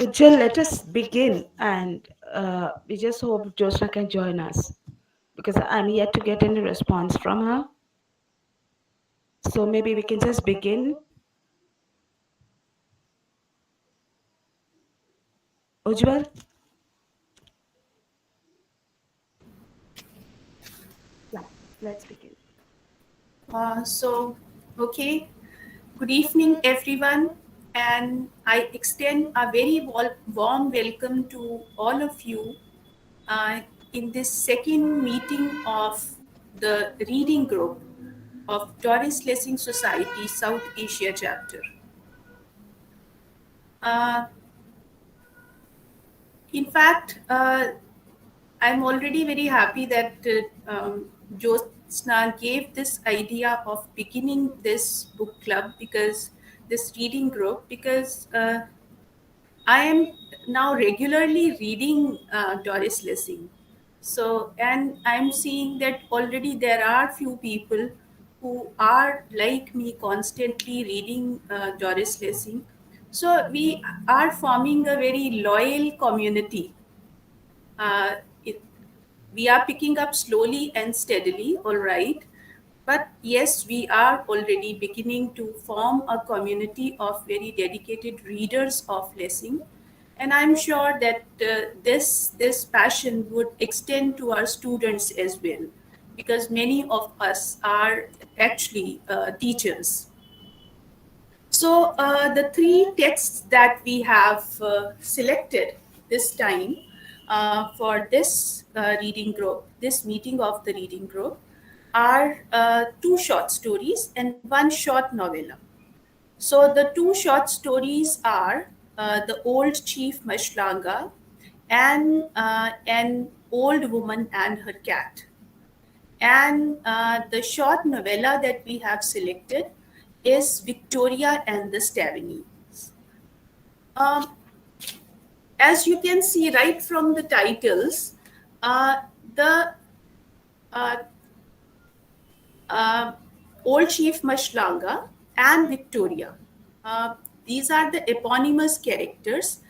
Jill, let us begin, and we just hope Josna can join us because I'm yet to get any response from her. So maybe we can just begin. Ujjwal? Yeah, let's begin. Okay, good evening, everyone, and I extend a very warm welcome to all of you uh, in this second meeting of the reading group of Doris Lessing Society South Asia chapter. Uh, in fact, I'm already very happy that Jyotsna gave this idea of beginning this book club because this reading group because I am now regularly reading Doris Lessing. So, and I'm seeing that already there are few people who are like me constantly reading Doris Lessing. So, we are forming a very loyal community. Uh, it, we are picking up slowly and steadily, all right. But yes, we are already beginning to form a community of very dedicated readers of Lessing. And I'm sure that this passion would extend to our students as well, because many of us are actually teachers. So, the three texts that we have selected this time for this reading group, this meeting of the reading group, are two short stories and one short novella. So, the two short stories are The Old Chief Mashlanga and An Old Woman and Her Cat. And the short novella that we have selected is Victoria and the Stavany. Um, as you can see right from the titles, uh, the uh, uh, Old Chief Mashlanga and Victoria. Uh, these are the eponymous characters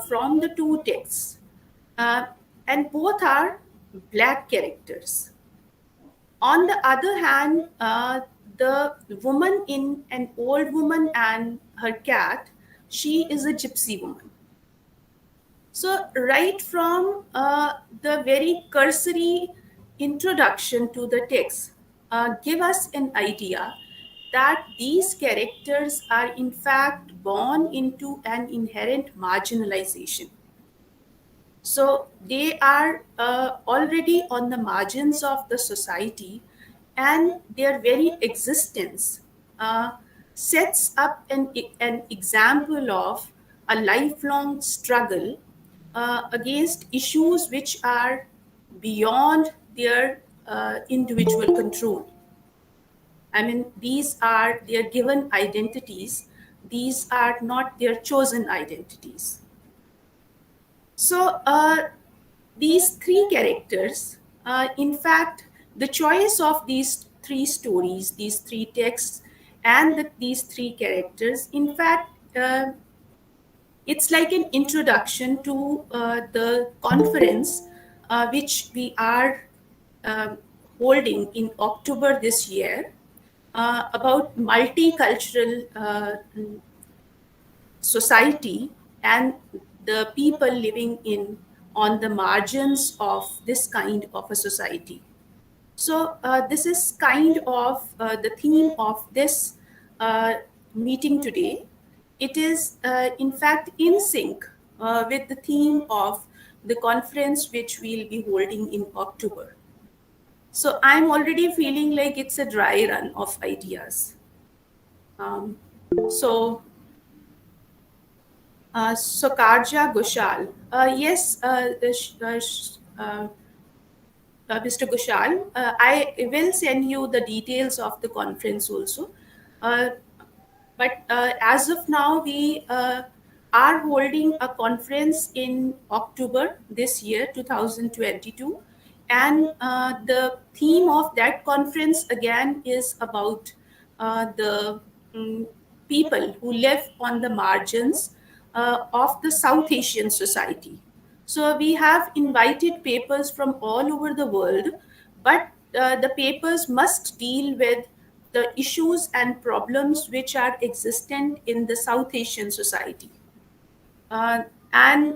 from the two texts, uh, and both are black characters. On the other hand, the woman in An Old Woman and Her Cat, she is a gypsy woman. So, right from the very cursory introduction to the text, give us an idea that these characters are in fact born into an inherent marginalization. So they are already on the margins of the society, and their very existence uh, sets up an example of a lifelong struggle against issues which are beyond their individual control. I mean, these are their given identities, these are not their chosen identities. So, these three characters, in fact, the choice of these three stories, these three texts, and these three characters, in fact, it's like an introduction to the conference which we are um holding in October this year about multicultural society and the people living in on the margins of this kind of a society. So this is kind of the theme of this uh, meeting today. It is in fact in sync with the theme of the conference which we'll be holding in October. So I'm already feeling like it's a dry run of ideas. um, so So Karja Ghoshal. Yes, Mr. Ghoshal, I will send you the details of the conference also. Uh, but as of now, we are holding a conference in October this year, 2022. And the theme of that conference again is about the mm, people who live on the margins of the South Asian society. So we have invited papers from all over the world, but the papers must deal with the issues and problems which are existent in the South Asian society. And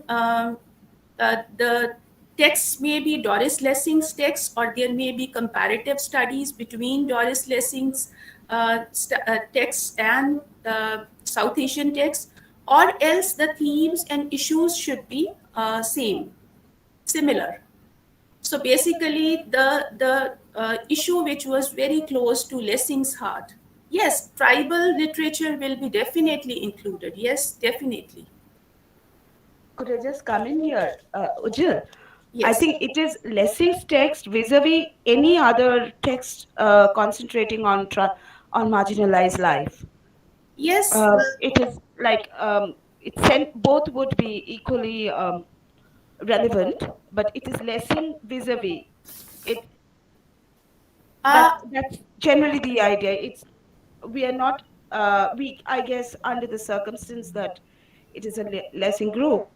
the texts may be Doris Lessing's texts, or there may be comparative studies between Doris Lessing's texts and South Asian texts, or else the themes and issues should be similar. So basically, the issue which was very close to Lessing's heart. Yes, tribal literature will be definitely included. Yes, definitely. Could I just come in here, Ujjwal? I Yes. think it is Lessing's text vis-a-vis any other text concentrating on on marginalized life. Yes. It is like both would be equally relevant, but it is Lessing vis-a-vis it. Uh, That's generally the idea. It's we are not we I guess under the circumstance that it is a Lessing group,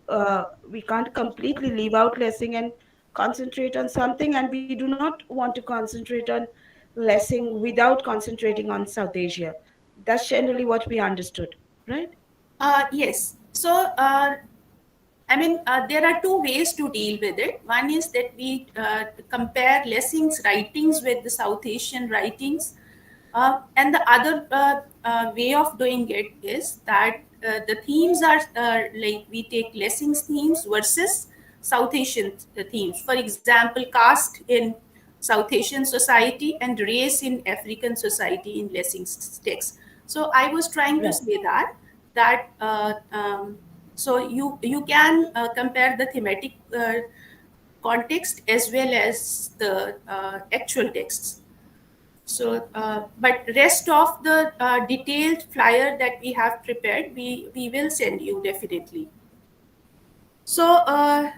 we can't completely leave out Lessing and concentrate on something, and we do not want to concentrate on Lessing without concentrating on South Asia. That's generally what we understood, right? yes. So, there are two ways to deal with it. One is that we compare Lessing's writings with the South Asian writings. And the other way of doing it is that the themes are like we take Lessing's themes versus South Asian themes. For example, caste in South Asian society and race in African society in Lessing's text. So I was trying to Right. say that so you can compare the thematic context as well as the actual texts. So, but rest of the detailed flyer that we have prepared, we will send you definitely. So, uh,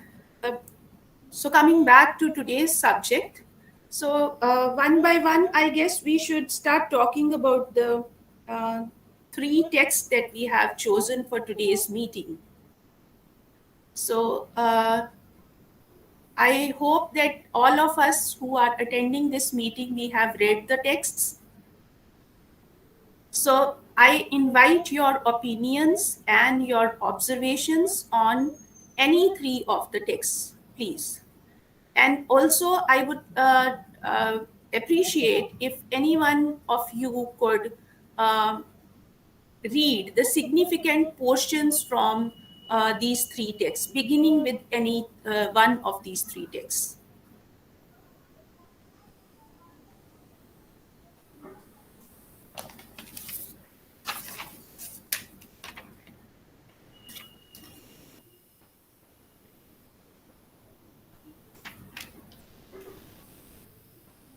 so coming back to today's subject, so one by one, I guess we should start talking about the uh, three texts that we have chosen for today's meeting. So, I hope that all of us who are attending this meeting, we have read the texts. So I invite your opinions and your observations on any three of the texts, please. And also, I would appreciate if anyone of you could um read the significant portions from these three texts, beginning with any one of these three texts.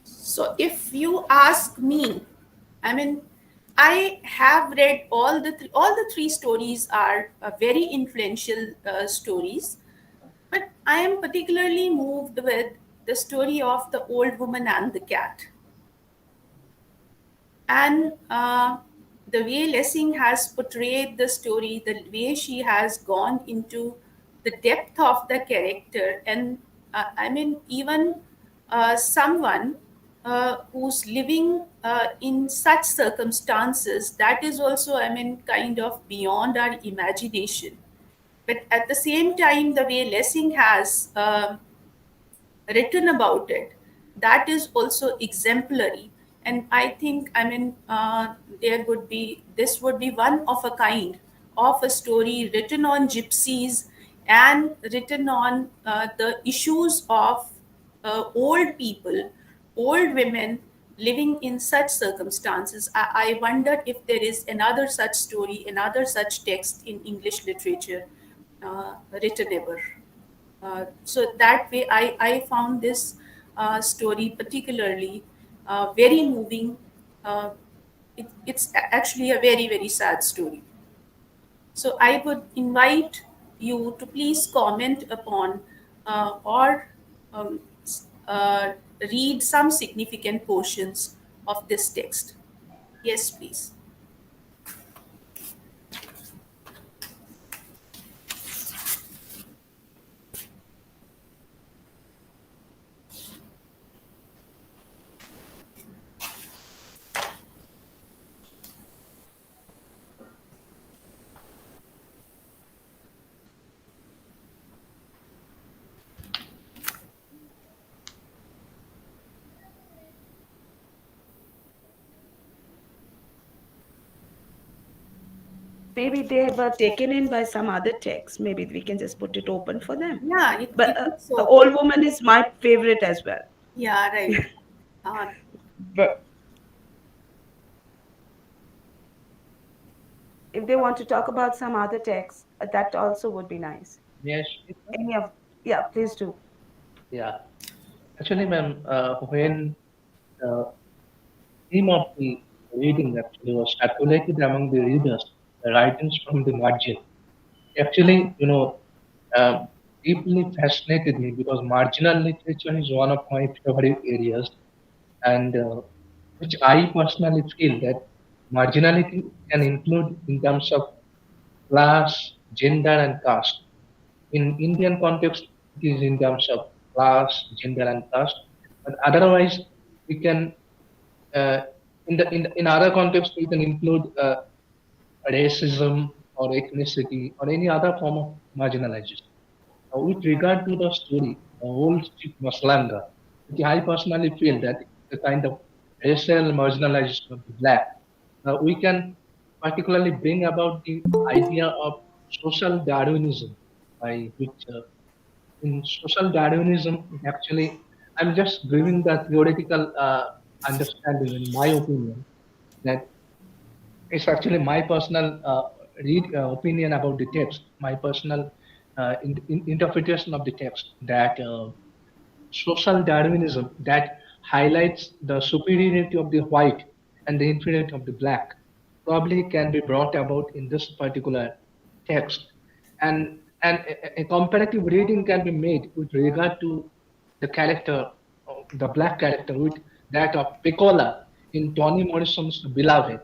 So if you ask me, I mean, I have read all the three stories are very influential stories, but I am particularly moved with the story of the old woman and the cat. And the way Lessing has portrayed the story, the way she has gone into the depth of the character, and even someone who's living in such circumstances, that is also, kind of beyond our imagination. But at the same time, the way Lessing has written about it, that is also exemplary. And I think, there would be this would be one of a kind of a story written on gypsies and written on the issues of old people, old women living in such circumstances. I wonder if there is another such story, another such text in English literature written ever. So that way, I found this story particularly very moving. Uh, it's actually a very, very sad story. So I would invite you to please comment upon or um, read some significant portions of this text. Yes, please. maybe they were taken in by some other text. Maybe we can just put it open for them. Yeah, But it looks the so. old woman is my favorite as well. Yeah, right. Uh, But if they want to talk about some other text, that also would be nice. Yes, Shweta? Any of, yeah, please do. Yeah. Actually, ma'am, when the theme of the reading actually was circulated among the readers, the writings from the margin actually, deeply fascinated me because marginal literature is one of my favorite areas, and which I personally feel that marginality can include in terms of class, gender, and caste. In Indian context, it is in terms of class, gender, and caste. But otherwise, we can uh, in other contexts we can include racism or ethnicity or any other form of marginalization. With regard to the story, the whole Chief Maslanga, which I personally feel that it's a kind of racial marginalization of the black. We can particularly bring about the idea of social Darwinism, by which in social Darwinism, actually, I'm just giving the theoretical understanding, in my opinion, that it's actually my personal opinion about the text, my personal interpretation of the text, that social Darwinism that highlights the superiority of the white and the inferiority of the black probably can be brought about in this particular text. And a comparative reading can be made with regard to the character, the black character, with that of Piccola in Toni Morrison's Beloved.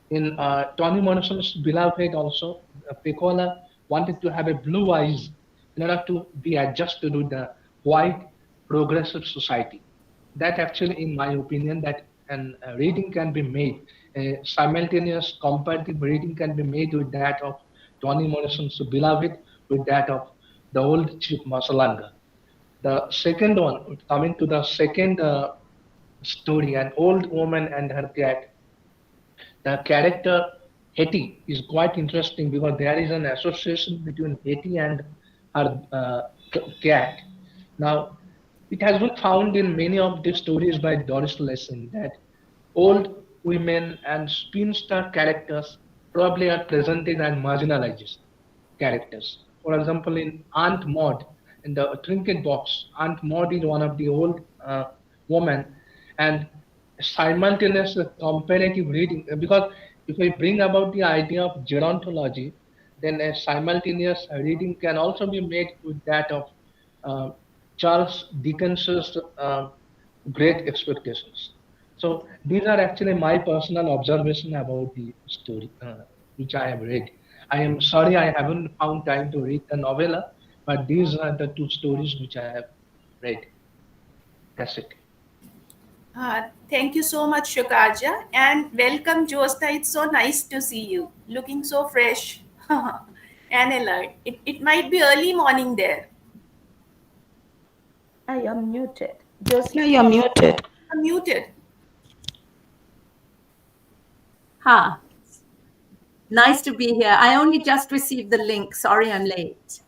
In Toni Morrison's Beloved also, Piccola wanted to have a blue eyes in order to be adjusted with the white progressive society. That actually, in my opinion, that an reading can be made, a simultaneous comparative reading can be made with that of Toni Morrison's Beloved with that of the old Chief Masalanga. The second one, coming to the second story, an old woman and her cat. The character Hetty is quite interesting because there is an association between Hetty and her cat. Now, it has been found in many of the stories by Doris Lessing that old women and spinster characters probably are presented as marginalized characters. For example, in Aunt Maud, in the trinket box, Aunt Maud is one of the old women, and simultaneous comparative reading. Because if we bring about the idea of gerontology, then a simultaneous reading can also be made with that of uh, Charles Dickens's Great Expectations. So these are actually my personal observation about the story which I have read. I am sorry I haven't found time to read the novella, but these are the two stories which I have read. That's it. thank you so much, Shukarja, and welcome, Jyotsna. It's so nice to see you, looking so fresh and alert. It might be early morning there. I am muted. Josna, you're muted. I'm muted. Ha, nice to be here. I only just received the link. Sorry I'm late.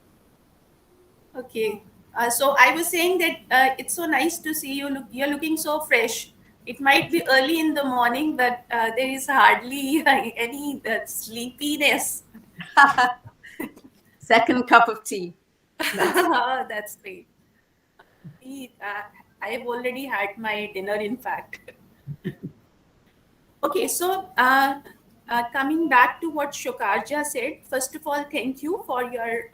Okay. So I was saying that it's so nice to see you. You're looking so fresh. It might be early in the morning, but there is hardly any sleepiness. Second cup of tea. That's great. I have already had my dinner, in fact. Okay, so coming back to what Shokarja said, first of all, thank you for your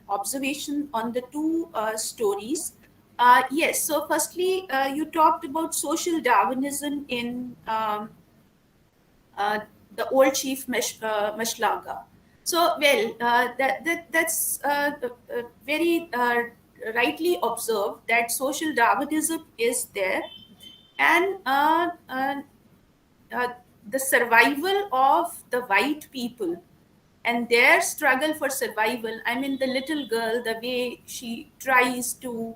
observation on the two stories. Yes, so firstly, you talked about social Darwinism in uh, the old chief Mashlaga. So, well, that's very rightly observed that social Darwinism is there, and uh, the survival of the white people and their struggle for survival. I mean, the little girl, the way she tries to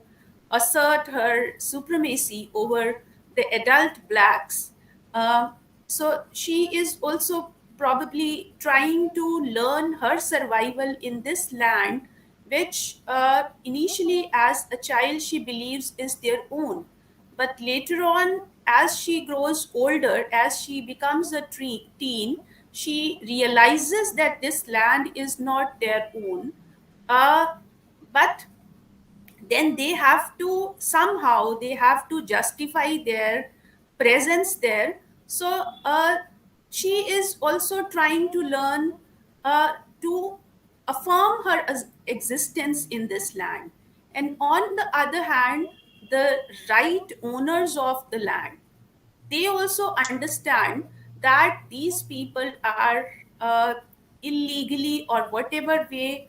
assert her supremacy over the adult blacks. Uh, so she is also probably trying to learn her survival in this land, which initially, as a child, she believes is their own. But later on, as she grows older, as she becomes a teen, she realizes that this land is not their own. Uh, but then they have to somehow they have to justify their presence there. So she is also trying to learn to affirm her existence in this land. And on the other hand, the right owners of the land, they also understand that these people are illegally or whatever way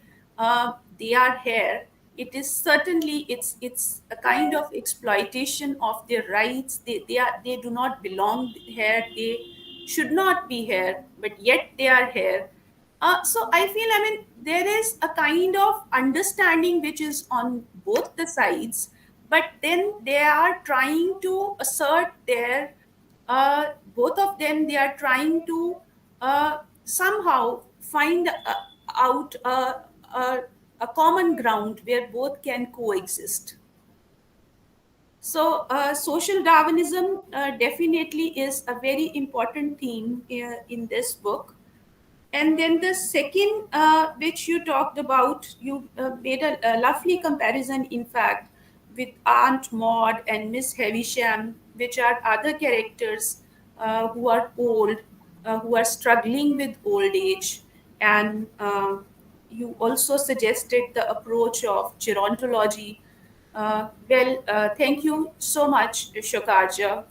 they are here. It is certainly, it's a kind of exploitation of their rights. They do not belong here, they should not be here, but yet they are here. So I feel, I mean, there is a kind of understanding which is on both the sides, but then they are trying to assert their, both of them, they are trying to somehow find out a common ground where both can coexist. So, social Darwinism definitely is a very important theme in this book. And then the second, which you talked about, you made a lovely comparison, in fact, with Aunt Maud and Miss Havisham, which are other characters who are old, who are struggling with old age. And you also suggested the approach of gerontology. Thank you so much, Shokarja,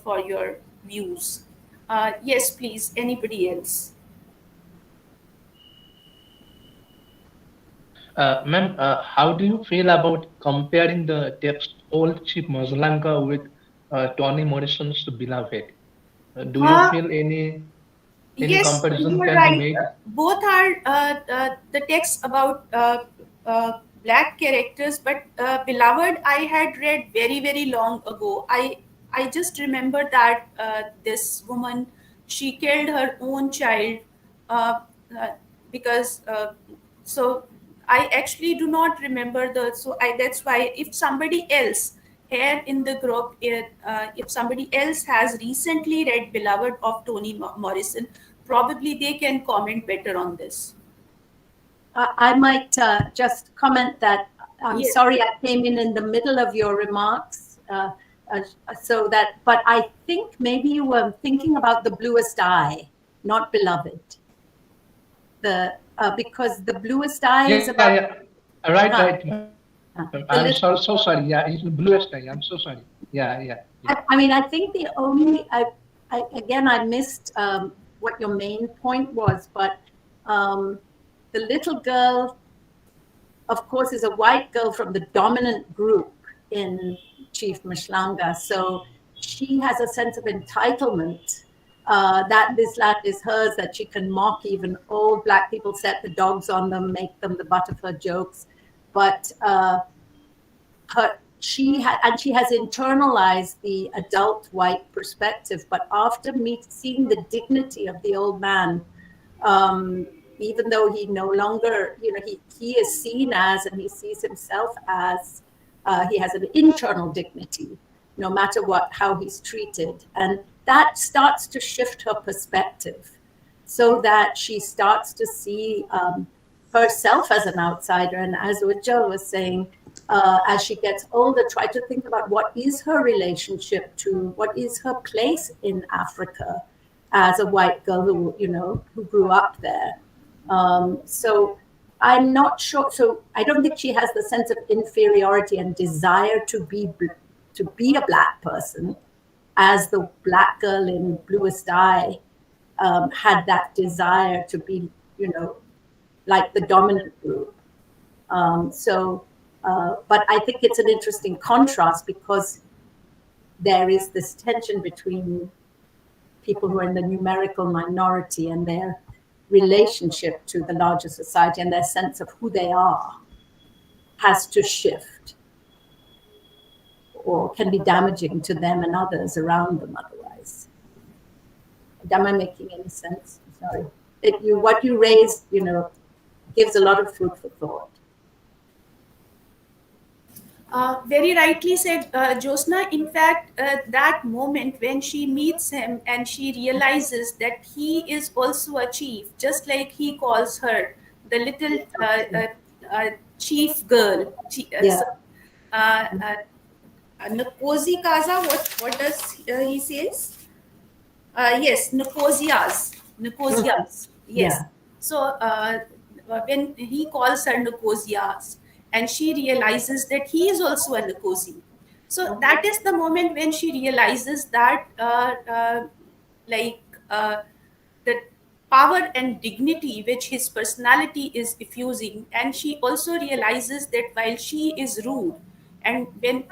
for your views. Yes, please, anybody else? Ma'am, how do you feel about comparing the text Old Chief Mazlanka with Toni Morrison's Beloved? Do you Uh, feel any Yes, comparison you're can be right. made? Both are the texts about black characters, but Beloved I had read very very long ago. I just remember that this woman, she killed her own child, uh, uh, because so I actually do not remember the, so I, that's why if somebody else here in the group, if somebody else has recently read Beloved of Toni Morrison, probably they can comment better on this. I might just comment that I'm Yes. sorry I came in the middle of your remarks. Uh, so that, but I think maybe you were thinking about The Bluest Eye, not Beloved. Because The Bluest Eye is Yeah, about yeah. Right, uh, right, ma'am. I'm the so little. sorry. Yeah, it's the bluest eye. I'm so sorry. Yeah, yeah, yeah. I mean, I think the only I again I missed what your main point was, but um, the little girl, of course, is a white girl from the dominant group in Chief Mashlanga. So she has a sense of entitlement that this land is hers, that she can mock even old black people, set the dogs on them, make them the butt of her jokes. But she has internalized the adult white perspective. But after seeing the dignity of the old man, um, even though he no longer, he is seen as, and he sees himself as, he has an internal dignity, no matter how he's treated. And that starts to shift her perspective so that she starts to see herself as an outsider. And as Ujjal was saying, as she gets older, try to think about what is her relationship to, what is her place in Africa as a white girl who grew up there. So I'm not sure. So I don't think she has the sense of inferiority and desire to be a black person, as the black girl in Bluest Eye had that desire to be, like the dominant group. But I think it's an interesting contrast because there is this tension between people who are in the numerical minority and their relationship to the larger society, and their sense of who they are has to shift, or can be damaging to them and others around them otherwise. Am I making any sense? Sorry. What you raise, gives a lot of food for thought. Very rightly said, Josna. In fact, that moment when she meets him and she realizes that he is also a chief, just like he calls her the little chief girl. Yeah. Uh, uh, Nkosi Kaza, what does he says? Yes, Nicosias. Mhm. Nicosias. Yes. Yeah. So when he calls her Nicosias, and she realizes that he is also a Nicosi. So that is the moment when she realizes that, like, the power and dignity which his personality is effusing, and she also realizes that while she is rude, and when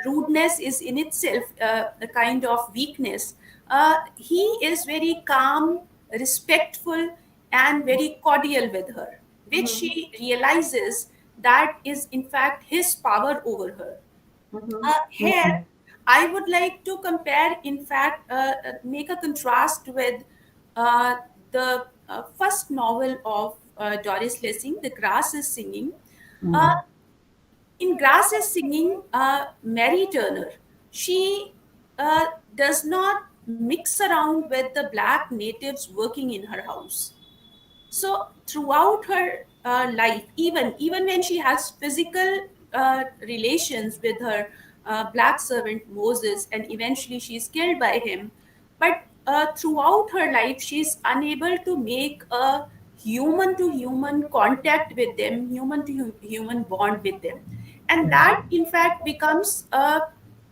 rudeness is in itself a kind of weakness, he is very calm, respectful, and very cordial with her, which she realizes that is in fact his power over her. Here, I would like to compare, in fact, make a contrast with the first novel of Doris Lessing, The Grass is Singing. Uh, in Grass is Singing, Mary Turner, she does not mix around with the black natives working in her house. So throughout her life, even when she has physical relations with her black servant Moses, and eventually she's killed by him, but throughout her life she's unable to make a human to human contact with them, human to human bond with them, and that in fact becomes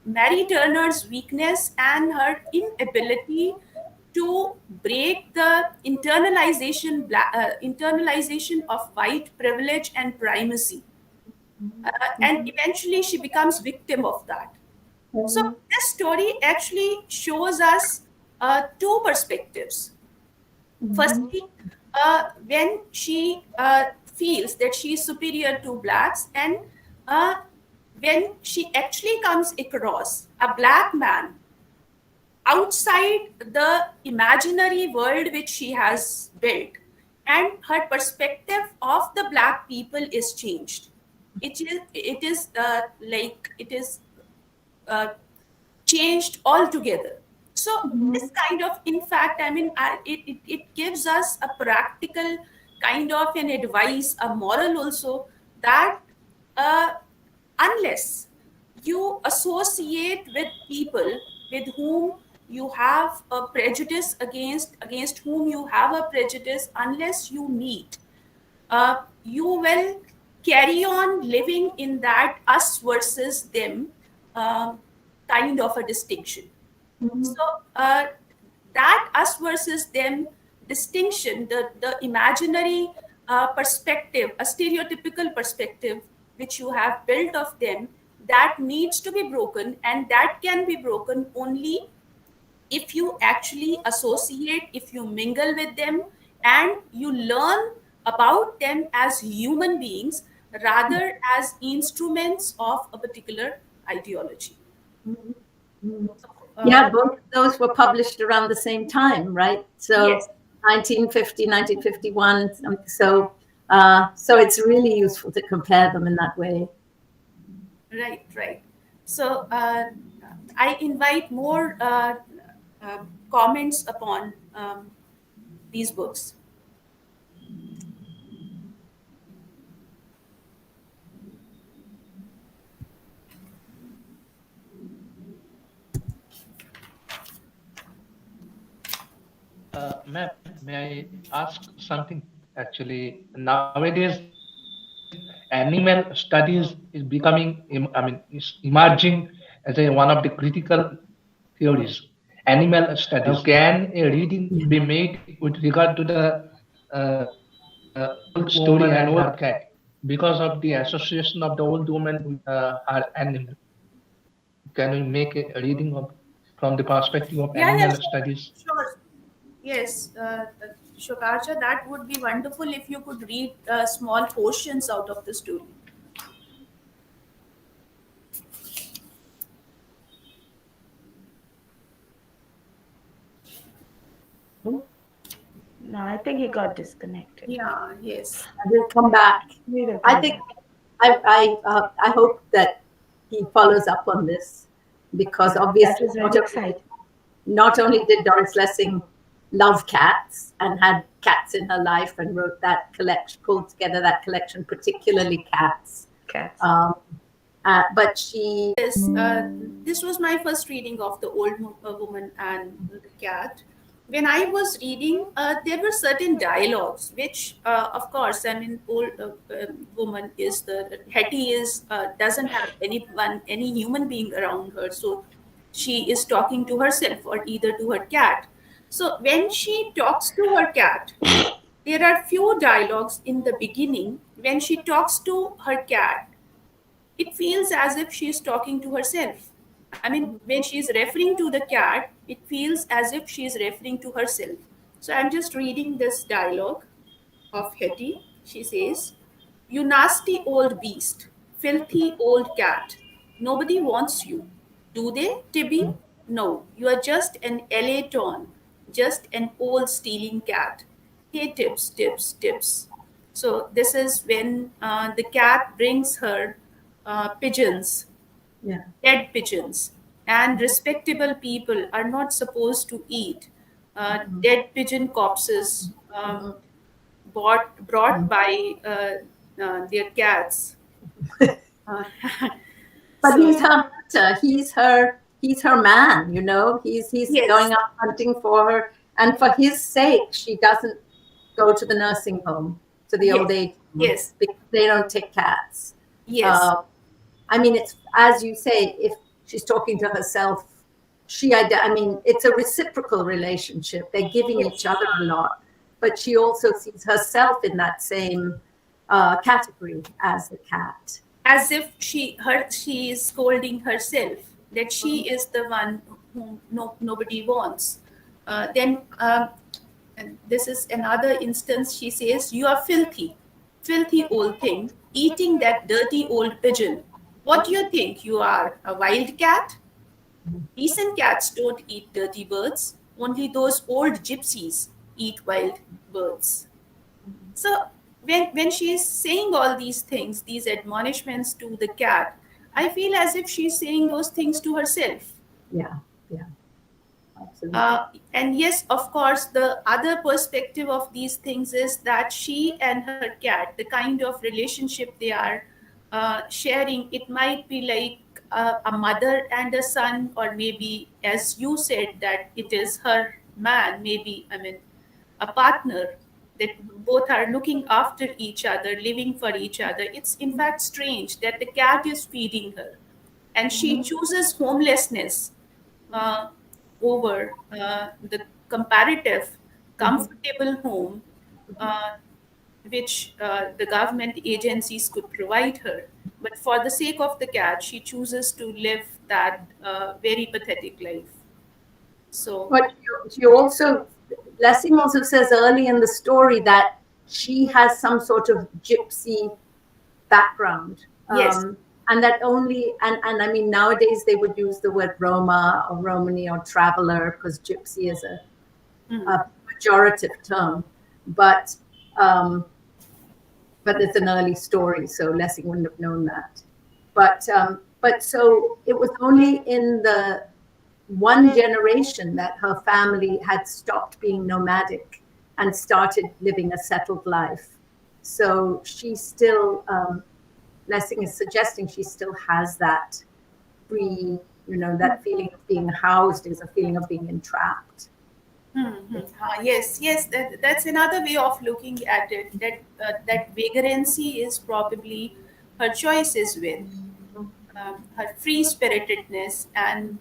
Mary Turner's weakness and her inability to break the internalization of white privilege and primacy. And eventually she becomes victim of that. So this story actually shows us two perspectives. Firstly, when she feels that she is superior to blacks, and uh, when she actually comes across a black man outside the imaginary world which she has built, and her perspective of the black people is changed. It is uh, changed altogether. So this kind of, in fact, I mean, it gives us a practical kind of an advice, a moral also, that uh, unless you associate with people with whom you have a prejudice, against whom you have a prejudice, unless you meet, you will carry on living in that us versus them um, kind of a distinction. So that us versus them distinction, the imaginary perspective, a stereotypical perspective which you have built of them, that needs to be broken, and that can be broken only if you actually associate, if you mingle with them, and you learn about them as human beings rather as instruments of a particular ideology. Yeah, both of those were published around the same time, right? So Yes. 1950, 1951. So it's really useful to compare them in that way. Right, right. So I invite more comments upon these books. Ma'am, may I ask something? Actually, nowadays, animal studies is becoming, is emerging as a one of the critical theories. Animal studies. Now, can a reading be made with regard to the old story and old cat because of the association of the old woman with her animal? Can we make a reading of from the perspective of Yeah, yeah, animal sure. studies? Sure. Yes, Shokarcha, that would be wonderful if you could read small portions out of the story. No, I think he got disconnected. Yeah, yes. We'll come back. We will I come think back. I hope that he follows up on this, because That obviously was very exciting. not only did Doris Lessing love cats and had cats in her life and wrote that collection, pulled together that collection, particularly cats, Cats. but she, Yes, this was my first reading of The Old Woman and the Cat. When I was reading, there were certain dialogues, which, of course, I mean, old woman is Hetty is doesn't have anyone, any human being around her, so she is talking to herself or either to her cat. So when she talks to her cat, there are few dialogues in the beginning. When she talks to her cat, it feels as if she is talking to herself. I mean, when she is referring to the cat, it feels as if she is referring to herself. So I'm just reading this dialogue of Hetty. She says, "You nasty old beast, filthy old cat. Nobody wants you. Do they, Tibby? No, you are just an LA ton, just an old stealing cat. Hey, Tips, Tips, Tips." So this is when the cat brings her pigeons, yeah, dead pigeons, and respectable people are not supposed to eat dead pigeon corpses brought by their cats. Uh, but so he's her hunter. He's her man. You know, he's yes, going out hunting for her, and for his sake, she doesn't go to the nursing home, to the yes, old age home, yes, because they don't take cats. yes, Uh, I mean, it's as you say, if she's talking to herself, I mean, it's a reciprocal relationship. They're giving each yes. other a lot, but she also sees herself in that same category as the cat. As if she is scolding herself that she is the one whom nobody wants. Then and this is another instance. She says, "You are filthy, filthy old thing, eating that dirty old pigeon. What do you think? You are a wild cat? Decent cats don't eat dirty birds. Only those old gypsies eat wild birds." So when she is saying all these things, these admonishments to the cat, I feel as if she's saying those things to herself. Yeah, yeah, absolutely. And yes, of course, the other perspective of these things is that she and her cat, the kind of relationship they are sharing, it might be like a mother and a son, or maybe, as you said, that it is her man, maybe, I mean, a partner, that both are looking after each other, living for each other. It's in fact strange that the cat is feeding her and she chooses homelessness uh, over the comparative comfortable home uh, which the government agencies could provide her. But for the sake of the cat, she chooses to live that very pathetic life. So, But you also, Lessing also says early in the story that she has some sort of gypsy background. yes. And that only, and I mean, nowadays they would use the word Roma or Romani or traveler, because gypsy is Mhm. a pejorative term. But um, but it's an early story, so Lessing wouldn't have known that. But so it was only in the one generation that her family had stopped being nomadic and started living a settled life. So she still, Lessing is suggesting she still has that free, that feeling of being housed is a feeling of being entrapped. Yes, yes, that's another way of looking at it. That vagrancy is probably her choice as well, her free spiritedness, and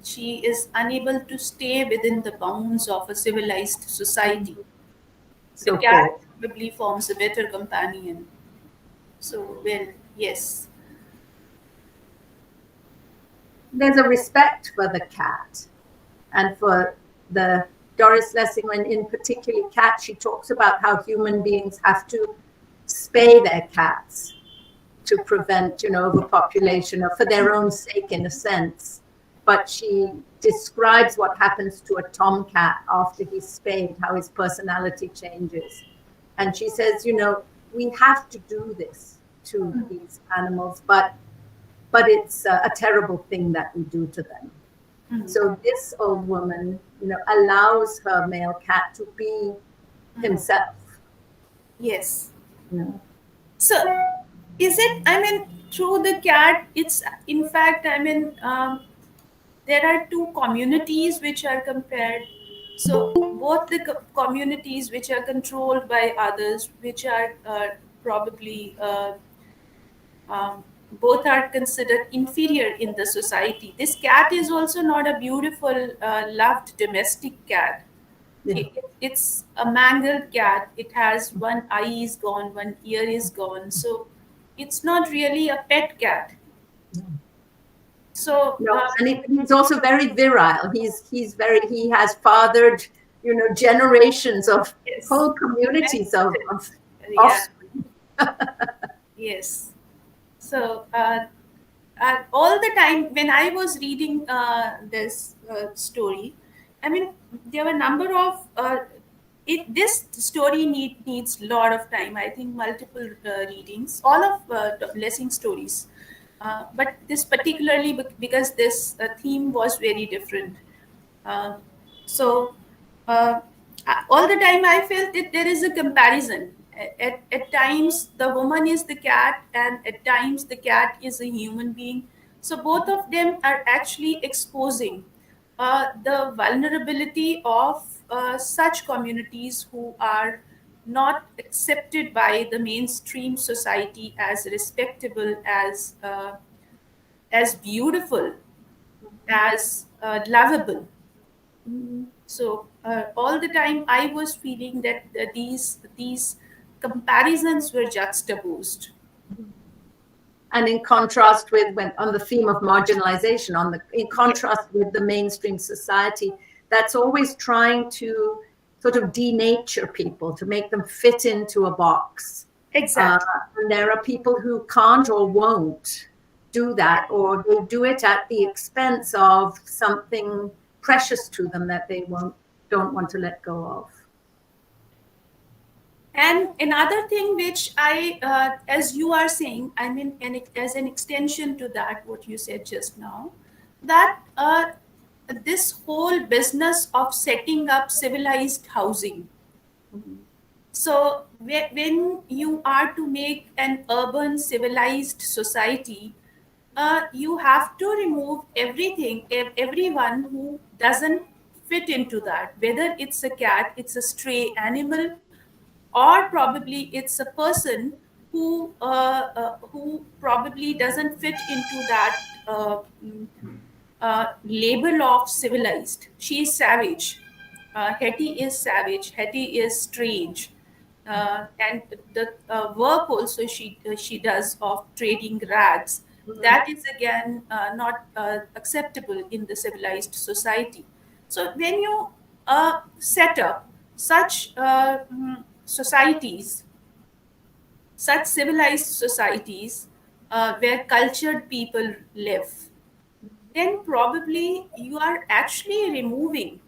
she is unable to stay within the bounds of a civilized society. The So cat cool. probably forms a better companion. So, well, yes, There's a respect for the cat and for the Doris Lessing, and in particular cat, she talks about how human beings have to spay their cats to prevent, overpopulation, or for their own sake, in a sense. but she describes what happens to a tomcat after he's spayed, how his personality changes. And she says, you know, we have to do this to these animals, but it's a terrible thing that we do to them. So this old woman, you know, allows her male cat to be himself. Yes. You know. So, is it? I mean, through the cat, it's in fact. I mean, there are two communities which are compared. So both the communities which are controlled by others, which are probably both are considered inferior in the society. This cat is also not a beautiful, loved domestic cat. Yeah. It's a mangled cat. It has one eye is gone, one ear is gone. So it's not really a pet cat. So No, and he's also very virile. He has fathered, you know, generations of yes. whole communities of Yeah. offspring. Yes. So all the time when I was reading this story, I mean, there were a number of this story needs a lot of time. I think multiple readings, all of blessing stories, but this particularly because this theme was very different. Uh, so uh, all the time I felt that there is a comparison. At times the woman is the cat, and at times the cat is a human being. So both of them are actually exposing the vulnerability of such communities who are not accepted by the mainstream society as respectable, as beautiful, as lovable. So all the time I was feeling that these comparisons were juxtaposed. And in contrast with when on the theme of marginalization, in contrast with the mainstream society, that's always trying to sort of denature people to make them fit into a box. Exactly. And there are people who can't or won't do that, or they do it at the expense of something precious to them that they don't want to let go of. And another thing which as you are saying, I mean, as an extension to that, what you said just now, that this whole business of setting up civilized housing. So when you are to make an urban civilized society, you have to remove everyone who doesn't fit into that, whether it's a cat, it's a stray animal, or probably it's a person who probably doesn't fit into that label of civilized. She is savage. Hetty is savage. Hetty is strange. And the work also she does of trading rags, that is again not acceptable in the civilized society. So when you set up such societies, such civilized societies where cultured people live, then probably you are actually removing,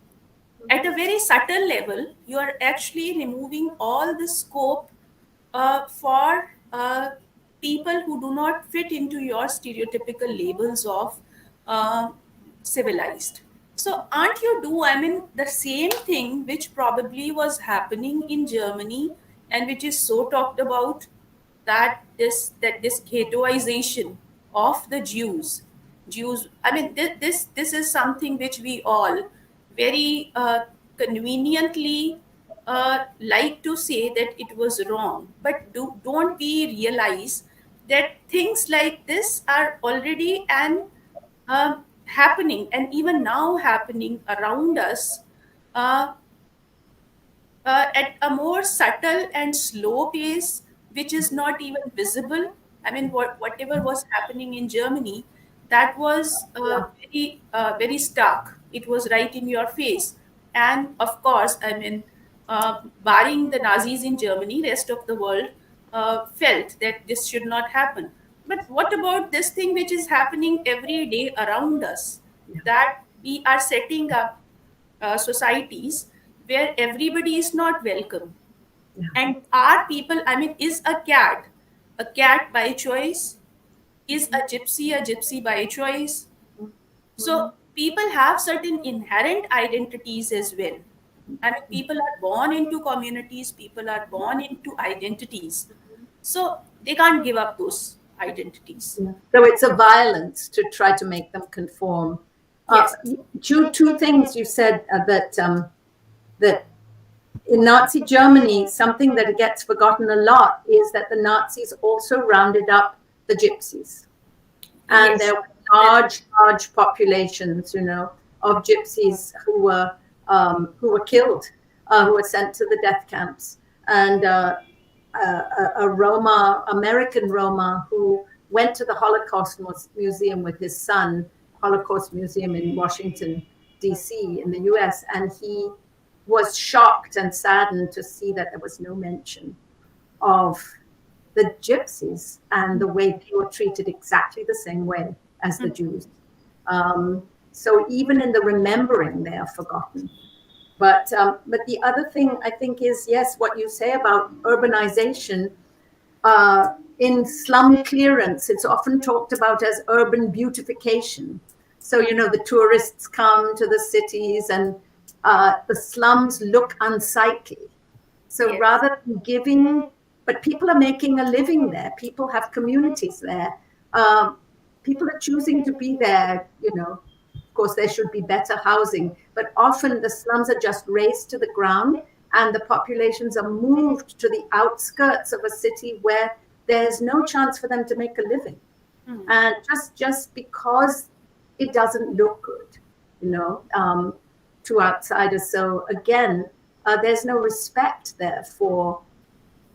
at a very subtle level, you are actually removing all the scope for people who do not fit into your stereotypical labels of uh, civilized. So, aren't you I mean, the same thing which probably was happening in Germany and which is so talked about, that this ghettoization of the Jews. I mean, this is something which we all very conveniently like to say that it was wrong, but don't we realize that things like this are already happening, and even now happening around us, uh, at a more subtle and slow pace, which is not even visible. I mean, whatever was happening in Germany, that was very stark. It was right in your face. And of course, I mean, barring the Nazis in Germany, rest of the world felt that this should not happen. But what about this thing which is happening every day around us? that we are setting up societies where everybody is not welcome. Yeah. And are people, I mean, is a cat by choice? Is a gypsy by choice? So people have certain inherent identities as well. I mean, people are born into communities, people are born into identities. So they can't give up those identities. Yeah. So it's a violence to try to make them conform. Yes. Two things you said that in Nazi Germany, something that gets forgotten a lot is that the Nazis also rounded up the gypsies, and Yes. there were large populations, of gypsies who were killed, who were sent to the death camps, and a Roma, American Roma, who went to the Holocaust Museum with his son, Holocaust Museum in Washington, D.C. in the U.S., and he was shocked and saddened to see that there was no mention of the gypsies and the way they were treated exactly the same way as the Jews. So even in the remembering, they are forgotten. But the other thing I think is, yes, what you say about urbanization. In slum clearance, it's often talked about as urban beautification. So, the tourists come to the cities and the slums look unsightly. So Yes. rather than giving, but people are making a living there. People have communities there. People are choosing to be there, Of course, there should be better housing, but often the slums are just razed to the ground and the populations are moved to the outskirts of a city where there's no chance for them to make a living. And just because it doesn't look good, to outsiders. So again, there's no respect there for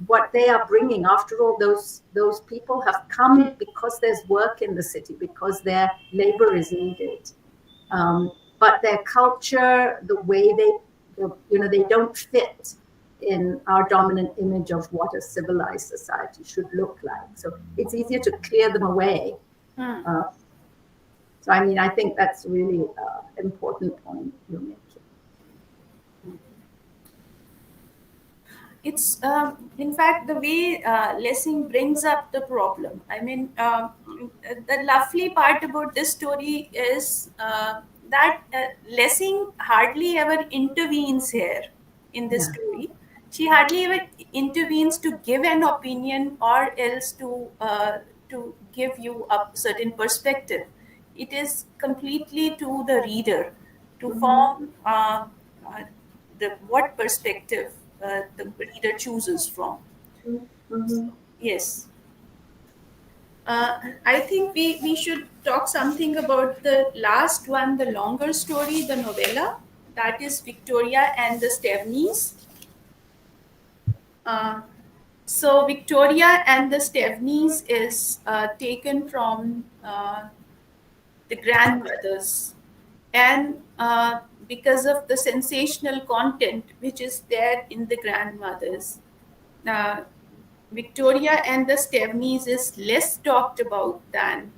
what they are bringing. After all, those people have come because there's work in the city, because their labor is needed. But their culture, the way they don't fit in our dominant image of what a civilized society should look like. So it's easier to clear them away. So I think that's really an important point you're making. It's in fact the way Lessing brings up the problem. I mean, the lovely part about this story is that Lessing hardly ever intervenes here in this story. She hardly ever intervenes to give an opinion or else to give you a certain perspective. It is completely to the reader to form the what perspective the reader chooses from. Yes. I think we should talk something about the last one, the longer story, the novella, that is Victoria and the Stevneys. So Victoria and the Stevneys is taken from the grandmothers, and because of the sensational content which is there in the grandmothers, uh, Victoria and the Stevneys is less talked about than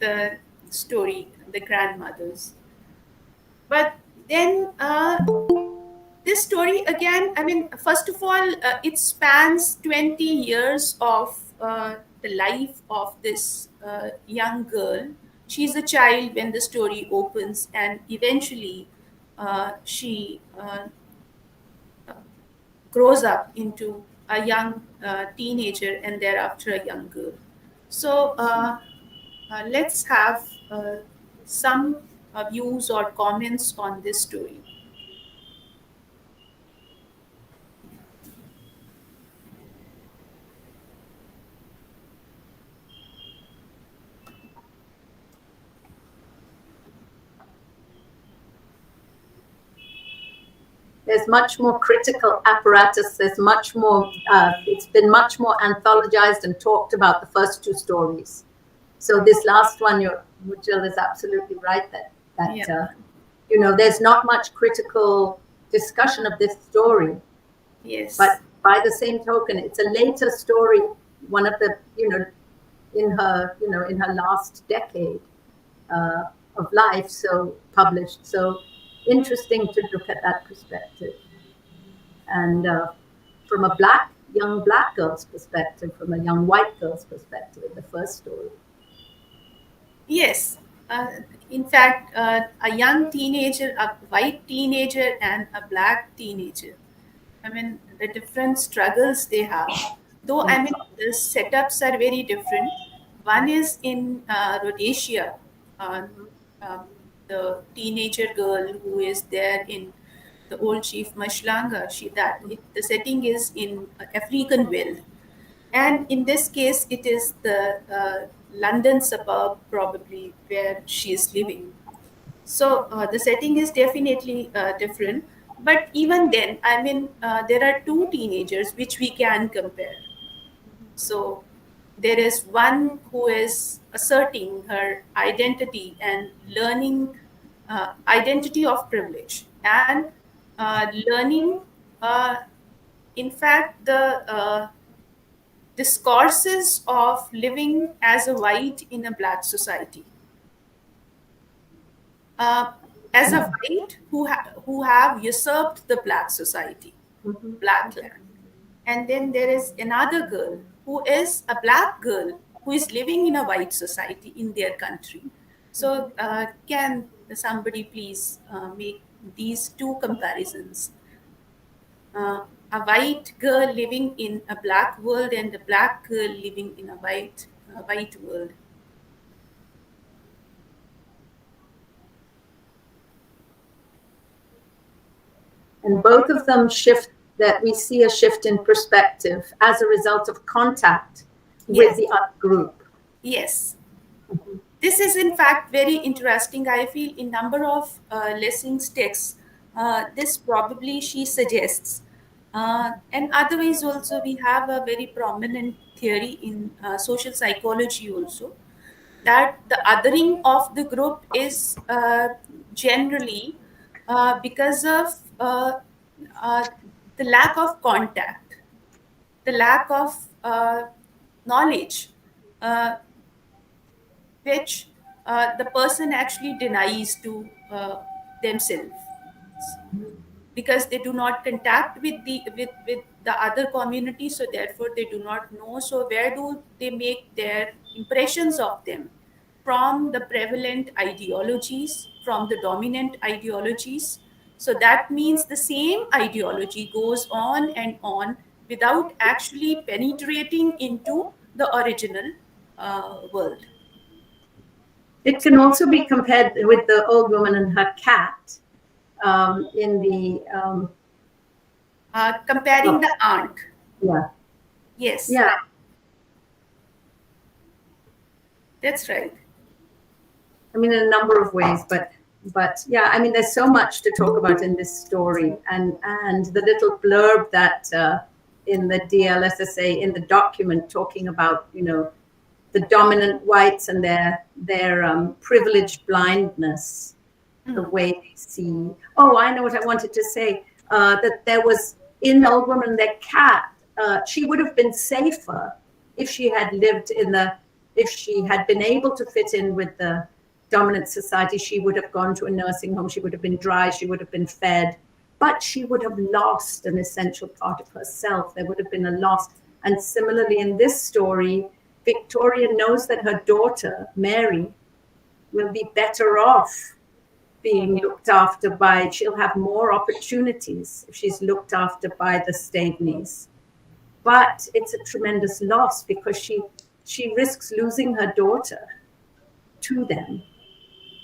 the story, the grandmothers. But then this story again, I mean, first of all, it spans 20 years of the life of this young girl. She's a child when the story opens, and eventually she grows up into a young teenager and thereafter a young girl. So let's have some views or comments on this story. There's much more critical apparatus. There's much more. It's been much more anthologized and talked about, the first two stories. So this last one, Jill is absolutely right that there's not much critical discussion of this story. Yes. But by the same token, it's a later story. One of the in her last decade of life, so published. So interesting to look at that perspective. And from a young black girl's perspective, from a young white girl's perspective, in the first story. Yes. Uh, in fact, a young teenager, a white teenager, and a black teenager. I mean, the different struggles they have. Though, I mean, the setups are very different. One is in Rhodesia, uh, uh, the teenager girl who is there in the old chief Mashlanga. The setting is in African world, and in this case, it is the London suburb probably where she is living. So the setting is definitely different. But even then, I mean, there are two teenagers which we can compare. So there is one who is asserting her identity and learning identity of privilege and learning, uh, in fact, the discourses of living as a white in a black society. uh, as a white who have usurped the black society, black land. And then there is another girl who is a black girl who is living in a white society in their country. So, can somebody please make these two comparisons? A white girl living in a black world and a black girl living in a white world. And both of them shift, that we see a shift in perspective as a result of contact with Yes. the other group. Yes. This is in fact very interesting. I feel in number of Lessing's texts, this probably she suggests. And otherwise also we have a very prominent theory in social psychology also, that the othering of the group is generally because of uh, the lack of contact, the lack of knowledge, uh, which the person actually denies to themselves, because they do not contact with the other community, so therefore they do not know. So where do they make their impressions of them? From the prevalent ideologies, from the dominant ideologies. So that means the same ideology goes on and on without actually penetrating into the original world. It can also be compared with the old woman and her cat in the Comparing the aunt. yeah, Yes, yeah. that's right. I mean, in a number of ways, but yeah, I mean, there's so much to talk about in this story, and the little blurb that in the DLSSA in the document talking about, you know, the dominant whites and their privileged blindness, the way they see. Oh, I know what I wanted to say. That there was in the old woman, their cat. She would have been safer if she had lived in the. If she had been able to fit in with the dominant society, she would have gone to a nursing home. She would have been dry. She would have been fed, but she would have lost an essential part of herself. There would have been a loss. And similarly, in this story, Victoria knows that her daughter, Mary, will be better off being looked after by, she'll have more opportunities if she's looked after by the Staveneys. But it's a tremendous loss because she risks losing her daughter to them.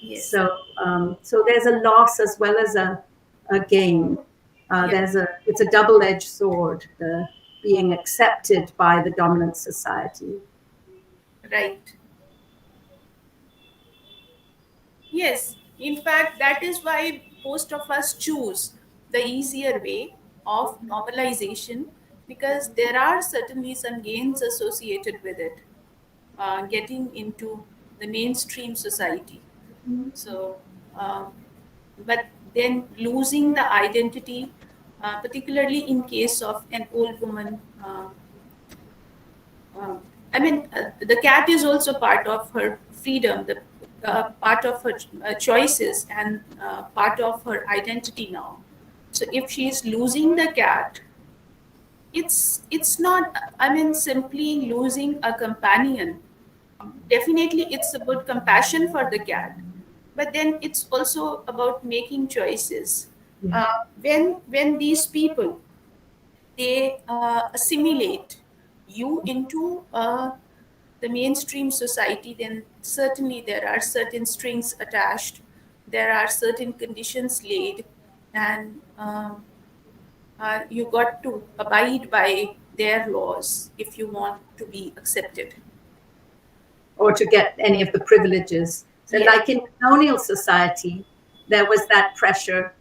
Yes. So there's a loss as well as a gain. It's a double-edged sword, the being accepted by the dominant society. Right. Yes. In fact, that is why most of us choose the easier way of normalization, because there are certainly some gains associated with it, getting into the mainstream society. So, but then losing the identity, particularly in case of an old woman. I mean, the cat is also part of her freedom. part of her choices and part of her identity now. So if she is losing the cat, it's not, I mean, simply losing a companion. Definitely, it's about compassion for the cat, but then it's also about making choices. When these people, they assimilate you into the mainstream society, then certainly there are certain strings attached, there are certain conditions laid, and you got to abide by their laws if you want to be accepted. or to get any of the privileges. So, Yes, like in colonial society, there was that pressure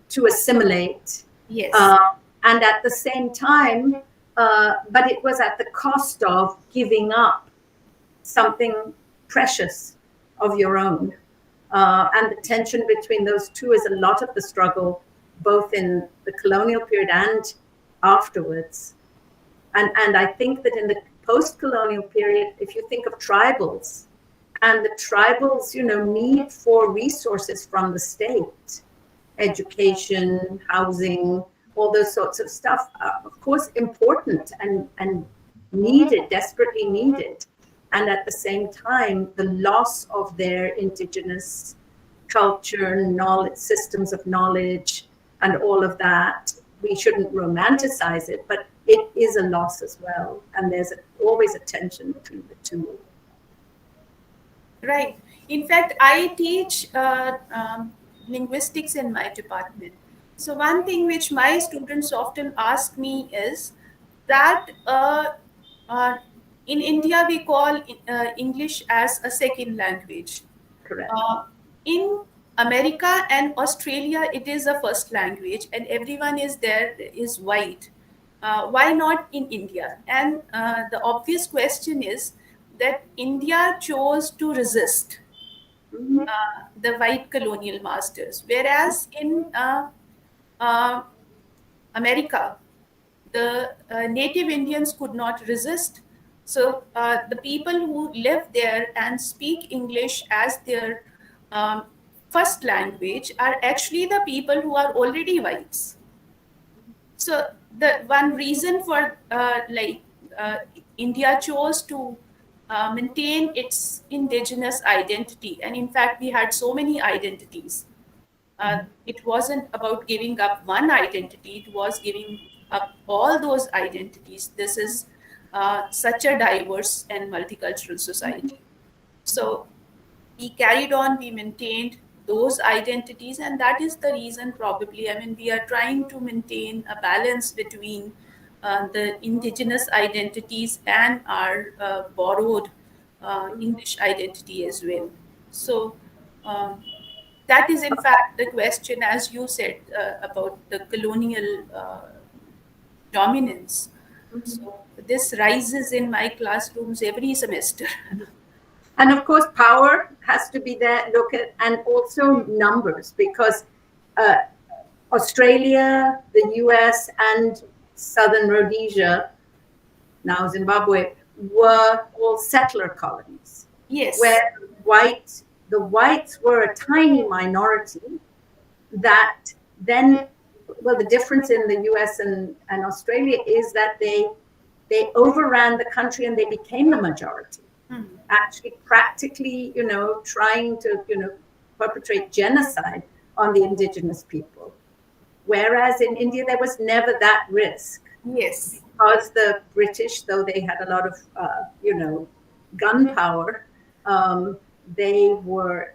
to assimilate, yes, uh, and at the same time, but it was at the cost of giving up something precious of your own. And the tension between those two is a lot of the struggle, both in the colonial period and afterwards. And I think that in the post-colonial period, if you think of tribals and the tribals, need for resources from the state, education, housing, all those sorts of stuff, are of course important and needed, desperately needed. And at the same time, the loss of their indigenous culture, knowledge, systems of knowledge, and all of that. We shouldn't romanticize it, but it is a loss as well. And there's always a tension between the two. right. In fact, I teach linguistics in my department. So, one thing which my students often ask me is that uh, in India we call English as a second language. Correct. In America and Australia, it is a first language, and everyone is there is white. Why not in India? And the obvious question is that India chose to resist Mhm. the white colonial masters, whereas in uh, America, the native Indians could not resist. So the people who live there and speak English as their um, first language are actually the people who are already whites. So the one reason for uh, India chose to maintain its indigenous identity, and in fact, we had so many identities. It wasn't about giving up one identity; it was giving up all those identities. This is such a diverse and multicultural society. So we carried on, we maintained those identities, and that is the reason, probably. I mean, we are trying to maintain a balance between the indigenous identities and our borrowed English identity as well. So, um, that is, in fact, the question, as you said, about the colonial dominance. So, this rises in my classrooms every semester. And of course, power has to be there. Look at, and also numbers, because uh, Australia, the US, and Southern Rhodesia, now Zimbabwe, were all settler colonies, Yes. where the whites were a tiny minority that then, well, the difference in the US and Australia is that they overran the country and they became the majority, Hmm. actually practically, trying to, perpetrate genocide on the indigenous people. Whereas in India, there was never that risk, Yes. because the British, though they had a lot of, gunpowder, um, they were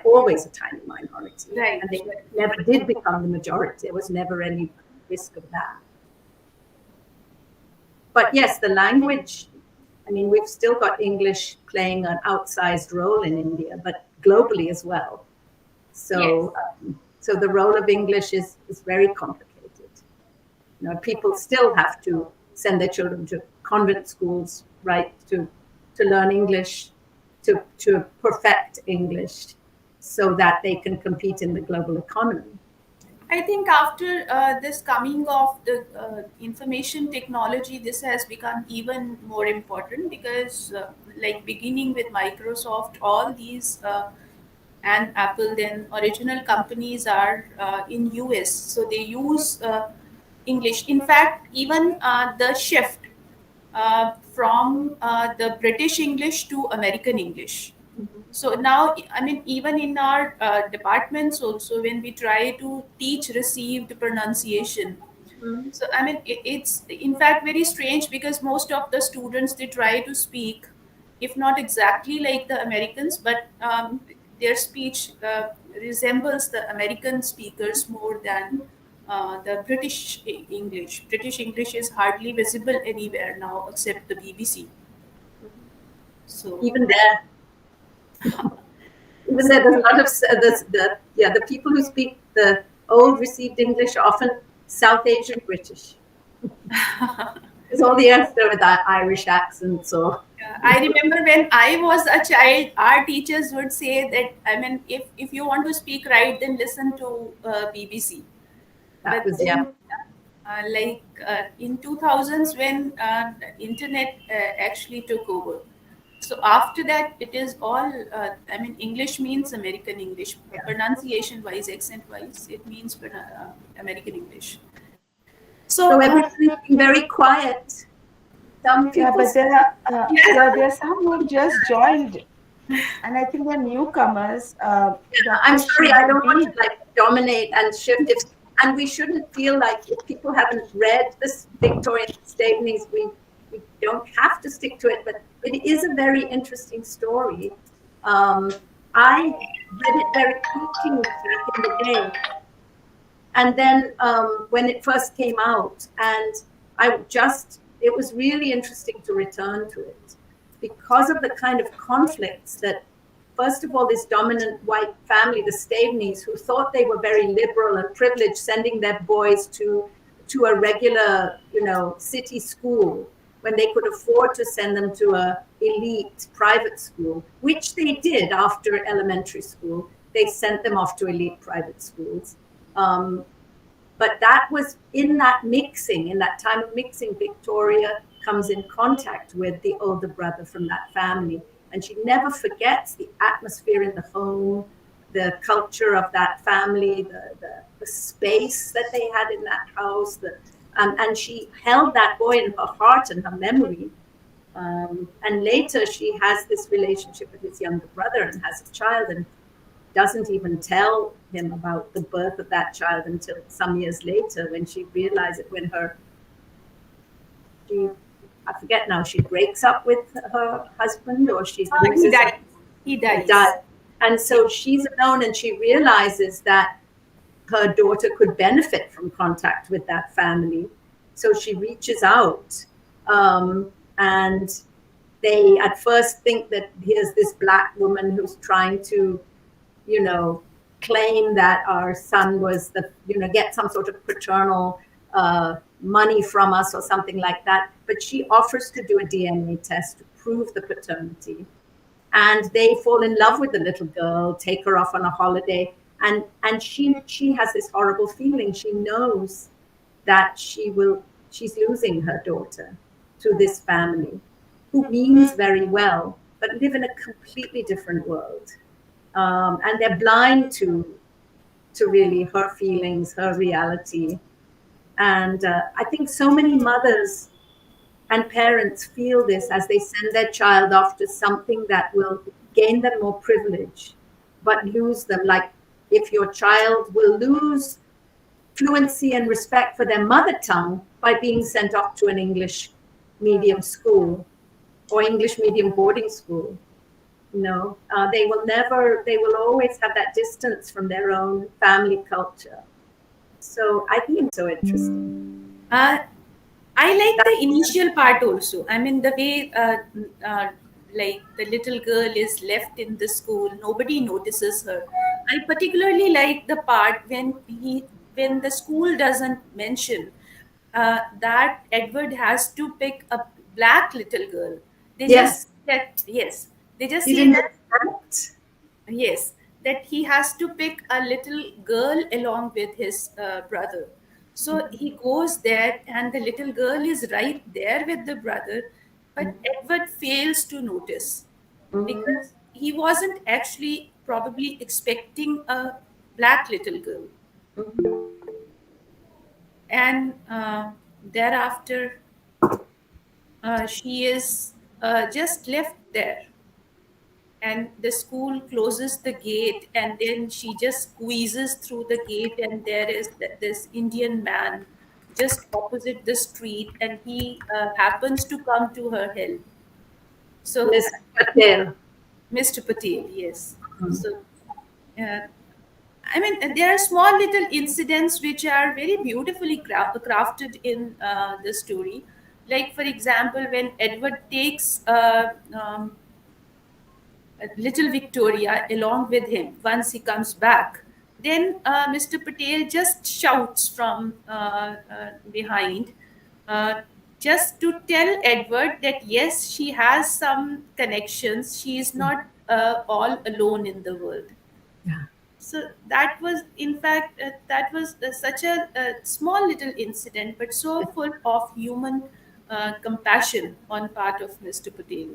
always a tiny minority, Right. and they never did become the majority. There was never any risk of that. But yes, the language. I mean, we've still got English playing an outsized role in India, but globally as well. Yes. So the role of English is very complicated. People still have to send their children to convent schools, right, to learn English, to perfect English, so that they can compete in the global economy. I think after this coming of the information technology, this has become even more important because like beginning with Microsoft, all these and Apple, then original companies are in US, so they use English. In fact, even the shift from the British English to American English. So now, I mean, even in our departments also, when we try to teach received pronunciation, Mhm. so I mean, it's in fact very strange because most of the students they try to speak, if not exactly like the Americans, but their speech resembles the American speakers more than the British English. British English is hardly visible anywhere now except the BBC. So, Even there, even there, there's a lot of the people who speak the old received English are often South Asian British. There's all the extra with that Irish accent. So I remember when I was a child, our teachers would say that, I mean, if you want to speak right, then listen to BBC. that But was, yeah. then, in 2000s, when the internet actually took over, so after that, it is all, I mean, English means American English. Pronunciation wise, accent wise, it means American English. So, So everybody's being very quiet. Some Yeah, people. but there are some who have just joined, and I think they're newcomers. I'm Dr. sorry, I don't want Shubhadeep. to like dominate and shift. And we shouldn't feel like if people haven't read this Victorian statements, we don't have to stick to it. But it is a very interesting story. I read it very teaching back in the day, and then when it first came out, and it was really interesting to return to it because of the kind of conflicts that, first of all, this dominant white family, the Stavenys, who thought they were very liberal and privileged, sending their boys to a regular, city school when they could afford to send them to a elite private school, which they did after elementary school. They sent them off to elite private schools. But that was in that time of mixing, Victoria comes in contact with the older brother from that family. And she never forgets the atmosphere in the home, the culture of that family, the space that they had in that house. And she held that boy in her heart and her memory. And later she has this relationship with his younger brother and has a child, and doesn't even tell him about the birth of that child until some years later, when she realizes it, I forget now, she breaks up with her husband, or she he loses dies. He he dies. dies. And so she's alone, and she realizes that her daughter could benefit from contact with that family. So she reaches out, and they at first think that here's this black woman who's trying to, claim that our son was get some sort of paternal money from us or something like that. But she offers to do a DNA test to prove the paternity. And they fall in love with the little girl, take her off on a holiday. And she has this horrible feeling. She knows that she's losing her daughter to this family who means very well, but live in a completely different world. And they're blind to really her feelings, her reality. And I think so many mothers and parents feel this as they send their child off to something that will gain them more privilege, but lose them. Like if your child will lose fluency and respect for their mother tongue by being sent off to an English medium school or English medium boarding school. They will always have that distance from their own family culture. So I think it's so interesting. Uh, I like the initial part also. I mean, the way, like the little girl is left in the school, nobody notices her. I particularly like the part when the school doesn't mention that Edward has to pick a black little girl. They just Yes, that yes, they just he say didn't that expect. yes, that he has to pick a little girl along with his brother. So he goes there, and the little girl is right there with the brother. but Edward fails to notice Mhm. because he wasn't actually probably expecting a black little girl. And thereafter, she is just left there, and the school closes the gate, and then she just squeezes through the gate, and there is this Indian man just opposite the street, and he happens to come to her help. So Miss Patel. Mr. Patel, yes. So uh, I mean, there are small little incidents which are very beautifully crafted in the story. Like, for example, when Edward takes little Victoria along with him once he comes back, then Mr. Patel just shouts from behind, uh, just to tell Edward that yes, she has some connections. She is not all alone in the world. So that was, in fact, that was such a small little incident, but so full of human compassion on part of Mr. Patel.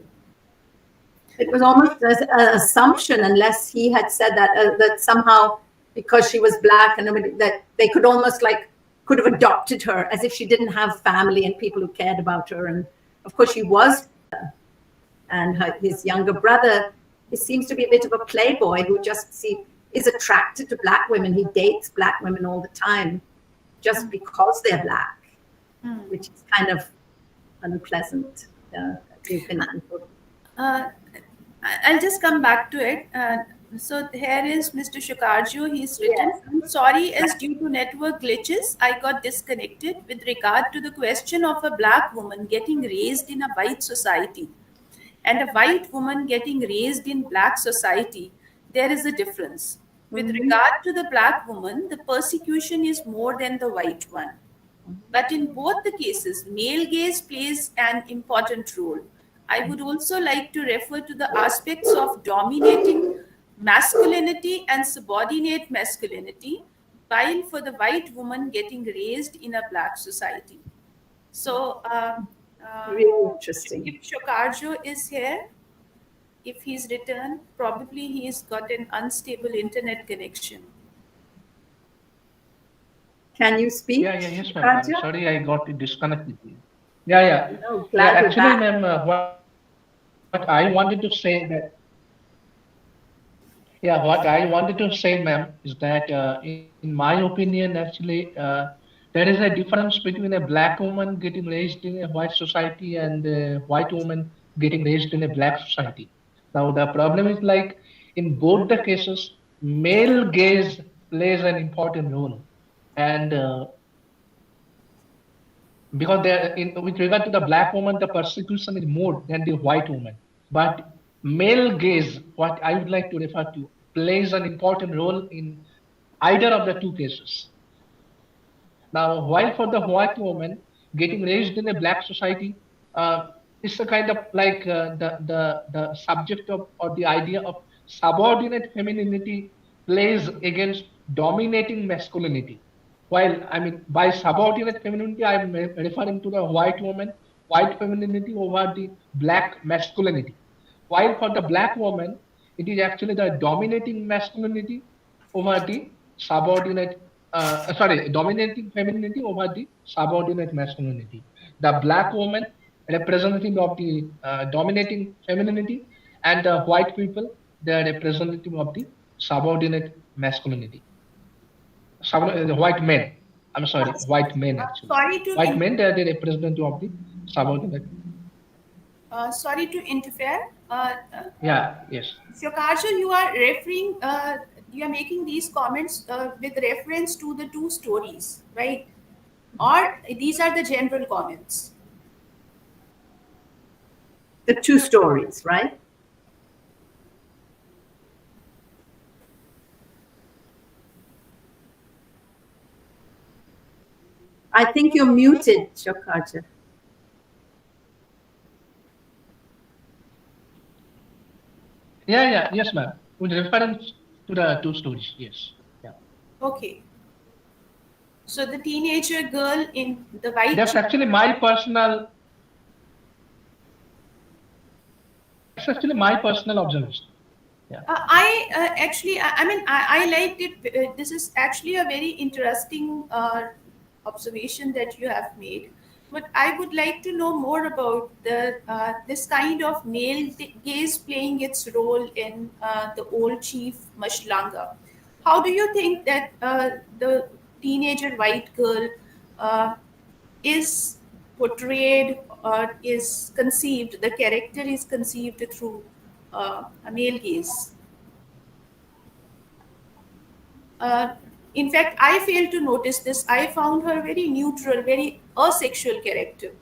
It was almost an assumption, unless he had said that somehow because she was black and nobody, that they could almost like could have adopted her as if she didn't have family and people who cared about her. And of course, she was, and his younger brother, he seems to be a bit of a playboy who just is attracted to black women. He dates black women all the time just because they're black, which is kind of unpleasant. You can Uh, I'll just come back to it. So here is Mr. Shokarjo. He's written, Yes. "I'm sorry, as due to network glitches, I got disconnected with regard to the question of a black woman getting raised in a white society and a white woman getting raised in black society. There is a difference. With regard to the black woman, the persecution is more than the white one. But in both the cases, male gaze plays an important role. I would also like to refer to the aspects of dominating masculinity and subordinate masculinity, while for the white woman getting raised in a black society." So, really interesting. if Shokarjo is here, if he's returned, probably he's got an unstable internet connection. Can you speak? Yes, ma'am. I'm Raja? sorry, I got disconnected. Yeah. No, Yeah, glad you're actually, back. ma'am, what I wanted to say that, yeah, what I wanted to say, ma'am, is that in my opinion, actually, there is a difference between a black woman getting raised in a white society and a white woman getting raised in a black society. Now, the problem is like in both the cases, male gaze plays an important role. And because there, with regard to the black woman, the persecution is more than the white woman. But male gaze, what I would like to refer to, plays an important role in either of the two cases. Now, while for the white woman getting raised in a black society, it's a kind of like the subject of or the idea of subordinate femininity plays against dominating masculinity. While I mean by subordinate femininity, I'm referring to the white woman, white femininity over the black masculinity. While for the black woman, it is actually the dominating masculinity over the subordinate, dominating femininity over the subordinate masculinity. The black woman representative of the dominating femininity, and the white people, they are representative of the subordinate masculinity. The white men. I'm sorry, white men actually. Sorry to White men, they are the representative of the subordinate. sorry to interfere. Yeah, yes. Shokarjo, you are referring, you are making these comments with reference to the two stories, right? Or these are the general comments. The two stories, right? I think you're muted, Shokarja. Yes, ma'am. With reference to the two stories, yes. Yeah. Okay. So the teenager girl in the white. That's actually my personal. That's actually my personal observation. Yeah. I liked it. This is actually a very interesting observation that you have made. But I would like to know more about the this kind of male gaze playing its role in the old chief Mashlanga. How do you think that the teenager white girl uh, is portrayed or is conceived? The character is conceived through a male gaze. Uh, in fact, I failed to notice this. I found her very neutral, very asexual character.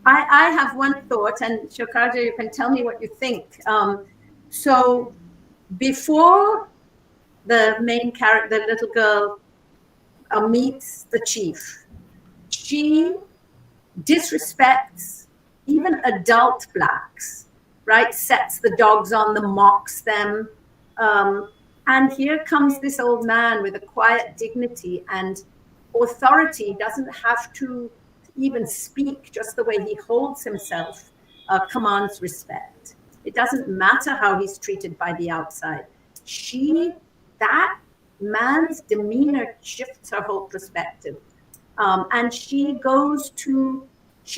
I have one thought, and Shokarja, you can tell me what you think. So before the main character, the little girl, meets the chief, she disrespects even adult blacks, right? Sets the dogs on them, mocks them. And here comes this old man with a quiet dignity and authority, doesn't have to even speak, just the way he holds himself commands respect. It doesn't matter how he's treated by the outside. That man's demeanor shifts her whole perspective. And she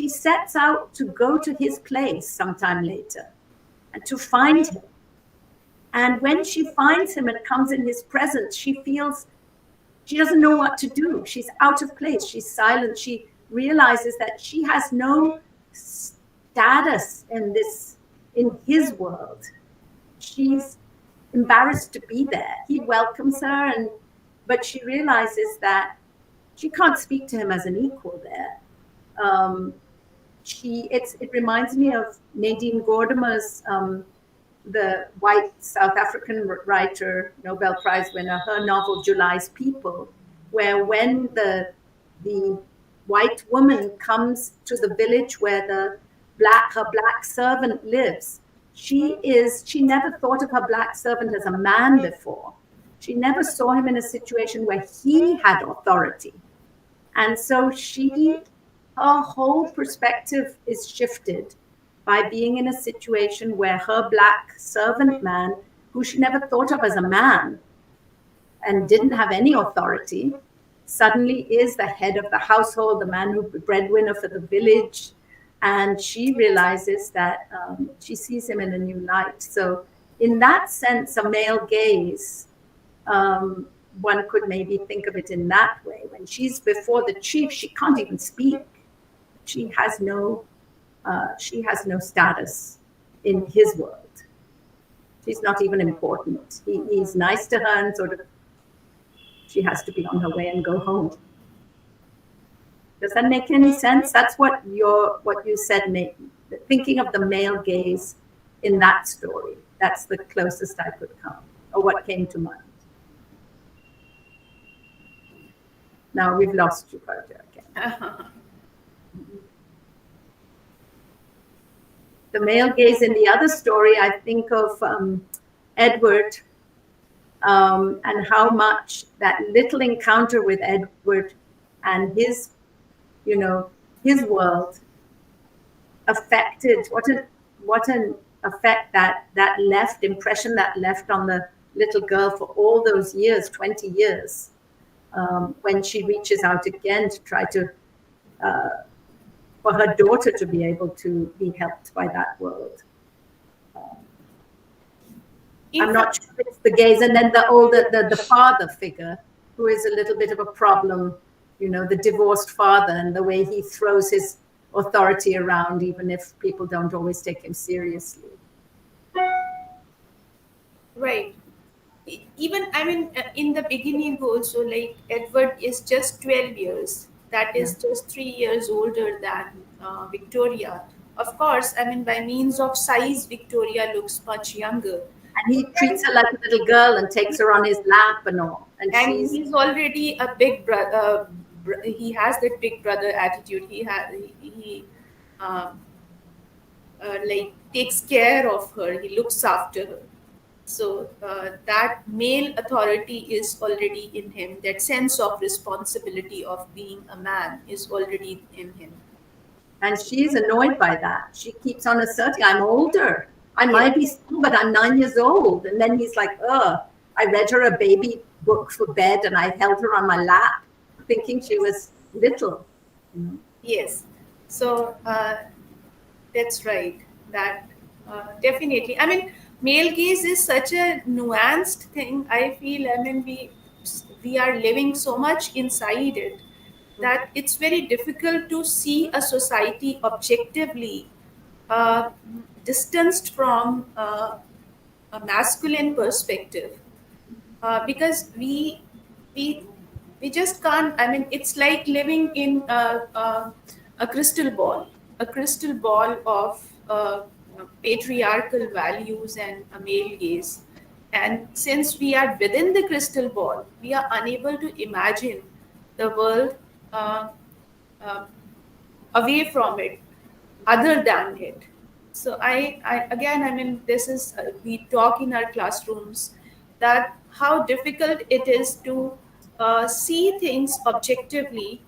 sets out to go to his place sometime later and to find him. And when she finds him and comes in his presence, she feels she doesn't know what to do. She's out of place. She's silent. She realizes that she has no status in his world. She's embarrassed to be there. He welcomes her, but she realizes that she can't speak to him as an equal there. It reminds me of Nadine Gordimer's, the white South African writer, Nobel Prize winner, her novel July's People, where when the white woman comes to the village where her black servant lives, she never thought of her black servant as a man before. She never saw him in a situation where he had authority. And so her whole perspective is shifted by being in a situation where her black servant man, who she never thought of as a man and didn't have any authority, suddenly is the head of the household, the man who's the breadwinner for the village. And she realizes that she sees him in a new light. So in that sense, a male gaze, one could maybe think of it in that way. When she's before the chief, she can't even speak. She has no status in his world. She's not even important. He's nice to her, and sort of she has to be on her way and go home. Does that make any sense? That's what you said, thinking of the male gaze in that story. That's the closest I could come, or what came to mind. Now we've lost you, Parja, again. The male gaze in the other story, I think of Edward, and how much that little encounter with Edward and his world affected, what an effect that impression that left on the little girl for all those years, 20 years, when she reaches out again to try to for her daughter to be able to be helped by that world. I'm not sure if it's the gaze, and then the father figure, who is a little bit of a problem, the divorced father, and the way he throws his authority around, even if people don't always take him seriously. Right. Even, in the beginning also, like Edward is just 12 years. That is just 3 years older than Victoria. Of course, by means of size, Victoria looks much younger. And he treats her like a little girl and takes her on his lap and all. And he's already a big brother. He has that big brother attitude. He takes care of her. He looks after her. So that male authority is already in him. That sense of responsibility of being a man is already in him. And she's annoyed by that. She keeps on asserting, I'm older. I Yes. might be strong, but I'm 9 years old. And then he's like, I read her a baby book for bed and I held her on my lap thinking she was little. Yes. So that's right. That definitely. I mean, male gaze is such a nuanced thing. I feel. I mean, we are living so much inside it that it's very difficult to see a society objectively uh, distanced from a masculine perspective, because we we just can't. I mean, it's like living in a crystal ball, a crystal ball of patriarchal values and a male gaze. And since we are within the crystal ball, we are unable to imagine the world uh, uh, away from it, other than it. So I again, I mean, this is we talk in our classrooms that how difficult it is to see things objectively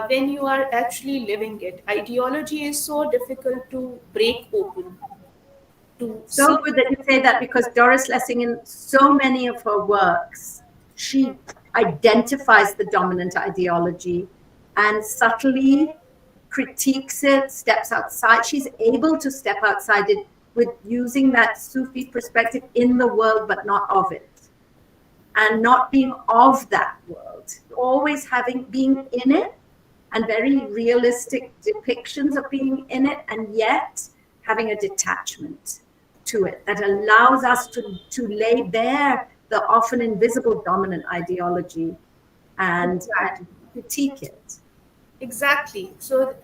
when you are actually living it. Ideology is so difficult to break open, to So see. good that you say that, because Doris Lessing, in so many of her works, she identifies the dominant ideology and subtly critiques it, steps outside. She's able to step outside it with using that Sufi perspective in the world, but not of it, and not being of that world, always having being in it, and very realistic depictions of being in it, and yet having a detachment to it that allows us to lay bare the often invisible dominant ideology and Exactly. critique it. Exactly. So,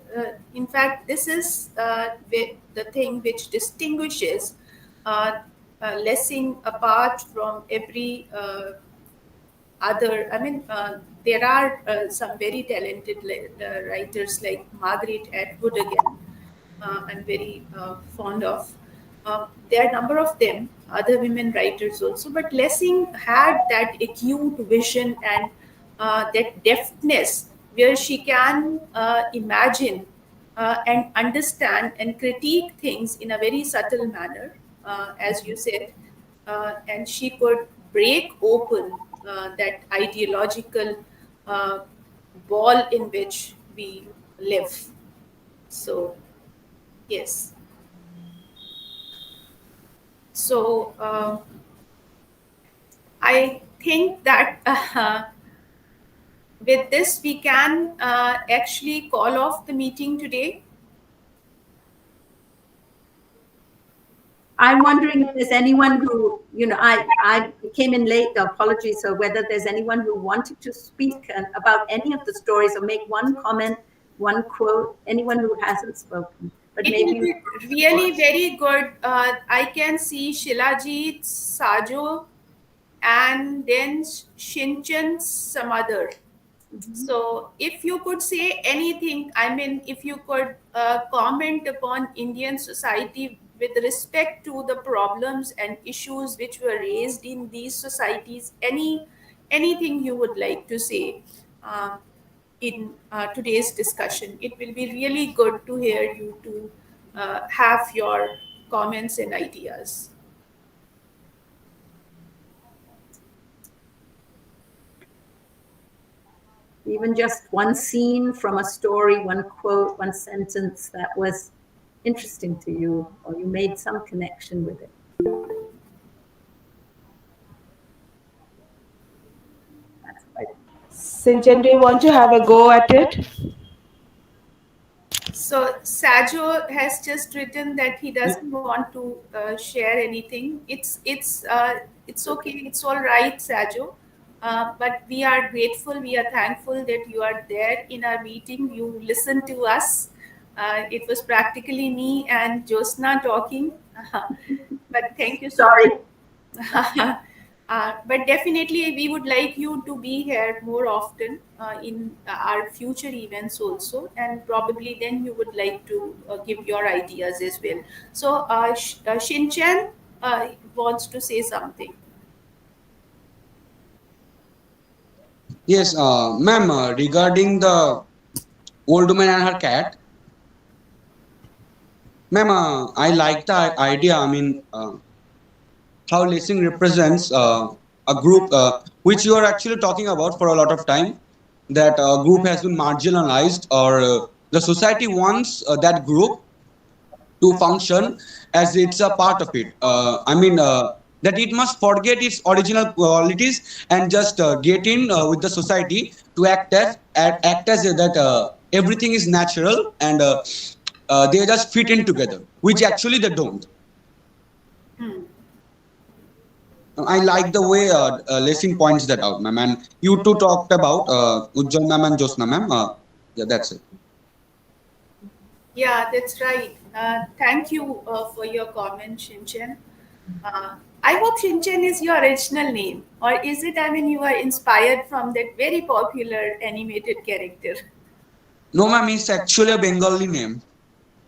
in fact, this is the thing which distinguishes Lessing apart from every other. I mean, there are some very talented writers like Margaret Atwood again. I'm very fond of. There are a number of them, other women writers also, but Lessing had that acute vision and that deftness where she can imagine and understand and critique things in a very subtle manner, as you said, and she could break open that ideological uh, ball in which we live. So, yes. So, I think that with this we can actually call off the meeting today. I'm wondering if there's anyone who, I came in late, apologies, so whether there's anyone who wanted to speak about any of the stories or make one comment, one quote, anyone who hasn't spoken, but It will maybe. be really very good. I can see Shilajit, Sajo, and then Shinchan Samadar. So, if you could say anything, I mean, if you could comment upon Indian society with respect to the problems and issues which were raised in these societies, anything you would like to say uh, in today's discussion, it will be really good to hear you to have your comments and ideas. Even just one scene from a story, one quote, one sentence that was interesting to you, or you made some connection with it. That's quite. Sinjan, do you want to have a go at it? So Sajo has just written that he doesn't want to share anything. It's okay. It's all right, Sajo. But we are grateful. We are thankful that you are there in our meeting. You listened to us. It was practically me and Josna talking. But thank you so Sorry. much. But definitely, we would like you to be here more often in our future events also, and probably then you would like to give your ideas as well. So, Shinchan wants to say something. Yes, ma'am, regarding the old woman and her cat, Ma'am, I like the idea. I mean, how lacing represents a group which you are actually talking about for a lot of time. That group has been marginalized, or the society wants that group to function as it's a part of it. That it must forget its original qualities and just get in with the society to act as that everything is natural, and they just fit in together, which actually they don't. I like the way Lacing points that out, ma'am. And you two talked about Ujjwal ma'am and Josna ma'am. Yeah, that's it. Yeah, that's right. Thank you for your comment, Shinchan. I hope Shinchan is your original name, or is it, I mean, you are inspired from that very popular animated character? No, ma'am, it's actually a Bengali name.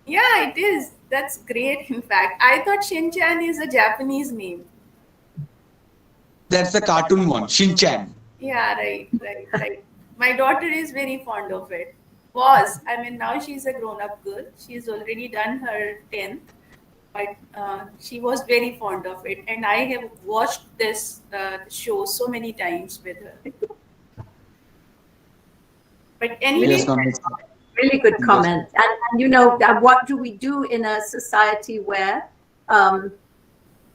Yeah, it is. That's great, in fact. I thought Shinchan is a Japanese name. No, that's the cartoon one, Shin-chan. Yeah, right, right, right. My daughter is very fond of it. Was. I mean, now she's a grown up girl. She's already done her 10th, but she was very fond of it. And I have watched this show so many times with her. But Really, Yes, anyway, ma'am. really good Yes. comment. And what do we do in a society where um,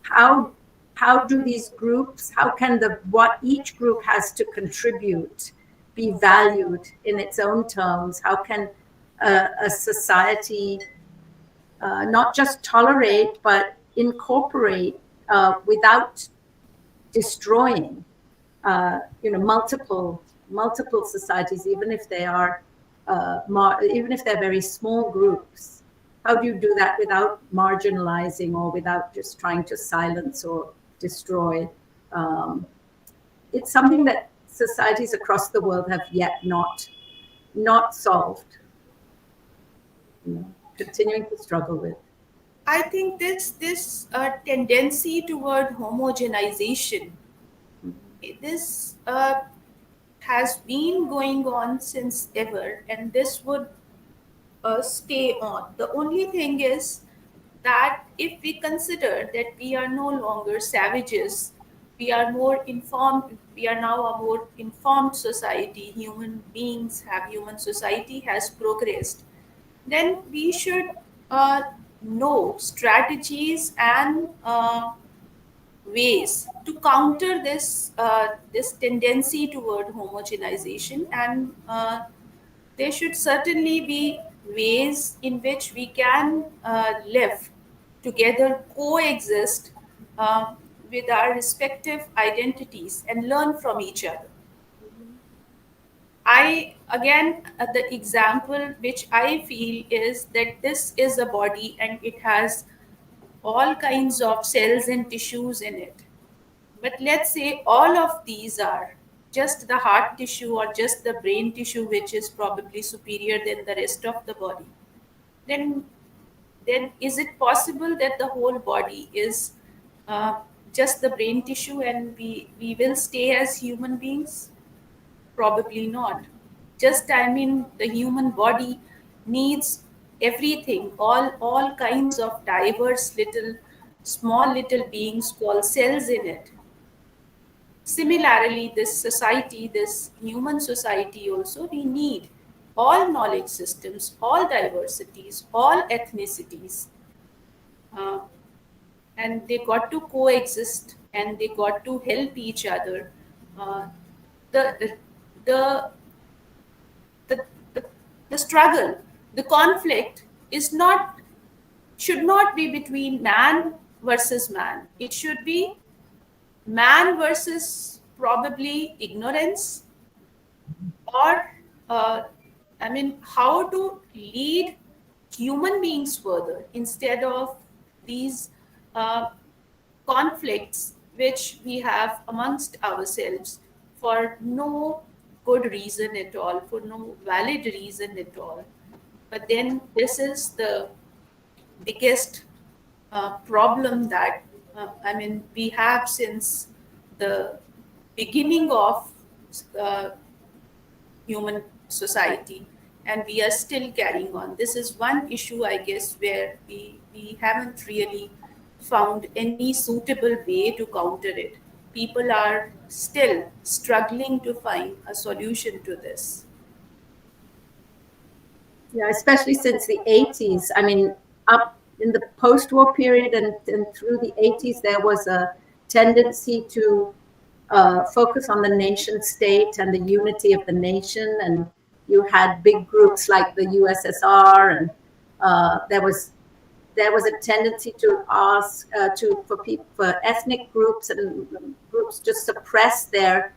how how do these groups, how can the what each group has to contribute be valued in its own terms? How can a society not just tolerate but incorporate without destroying multiple societies, even if they are even if they're very small groups? How do you do that without marginalizing or without just trying to silence or destroy? It's something that societies across the world have yet not solved. Continuing to struggle with. I think this tendency toward homogenization, this has been going on since ever, and this would stay on. The only thing is that if we consider that we are no longer savages, we are more informed, we are now a more informed society, human beings have, human society has progressed, then we should uh, know strategies and ways to counter this tendency toward homogenization, and there should certainly be ways in which we can live together, coexist with our respective identities and learn from each other. I again, the example which I feel is that this is a body and it has all kinds of cells and tissues in it. But let's say all of these are just the heart tissue or just the brain tissue, which is probably superior than the rest of the body. Then, then is it possible that the whole body is uh, just the brain tissue and we will stay as human beings? Probably not. Just, I mean, the human body needs everything, all kinds of diverse little, small little beings called cells in it. Similarly, this society, this human society also, we need all knowledge systems, all diversities, all ethnicities, uh, and they got to coexist and they got to help each other. Uh, the the the, the, the struggle, the conflict is not, should not be between man versus man. It should be man versus probably ignorance, or I mean, how to lead human beings further instead of these uh, conflicts which we have amongst ourselves for no good reason at all, for no valid reason at all. But then this is the biggest problem that I mean we have since the beginning of uh, human society, and we are still carrying on. This is one issue, I guess, where we haven't really found any suitable way to counter it. People are still struggling to find a solution to this. Yeah, especially since the 80s. I mean, up in the post-war period and through the 80s, there was a tendency to focus on the nation state and the unity of the nation. And you had big groups like the USSR, and there was a tendency to ask for ethnic groups and groups to suppress their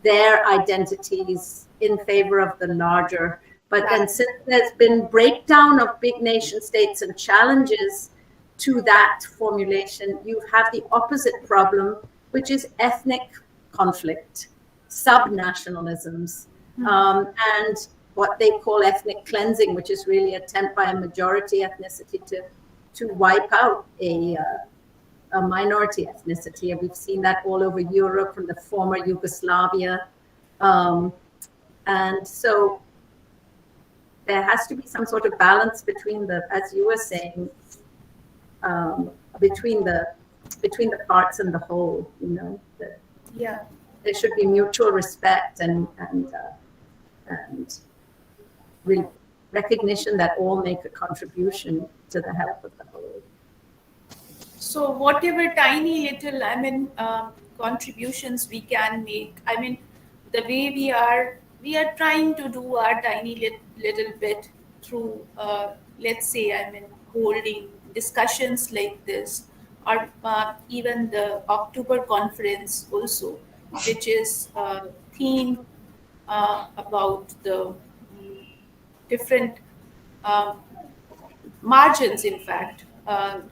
identities in favor of the larger. But then, since there's been breakdown of big nation states and challenges to that formulation, you have the opposite problem, which is ethnic conflict, subnationalisms, and what they call ethnic cleansing, which is really an attempt by a majority ethnicity to wipe out a minority ethnicity. And we've seen that all over Europe, from the former Yugoslavia. And so there has to be some sort of balance between the, as you were saying, between the parts and the whole. You know, Yeah. there should be mutual respect and recognition that all make a contribution to the health of the whole. So whatever tiny little, contributions we can make. I mean, the way we are trying to do our tiny little bit through, let's say, holding discussions like this, or even the October conference also, which is themed about the different uh, margins, in fact,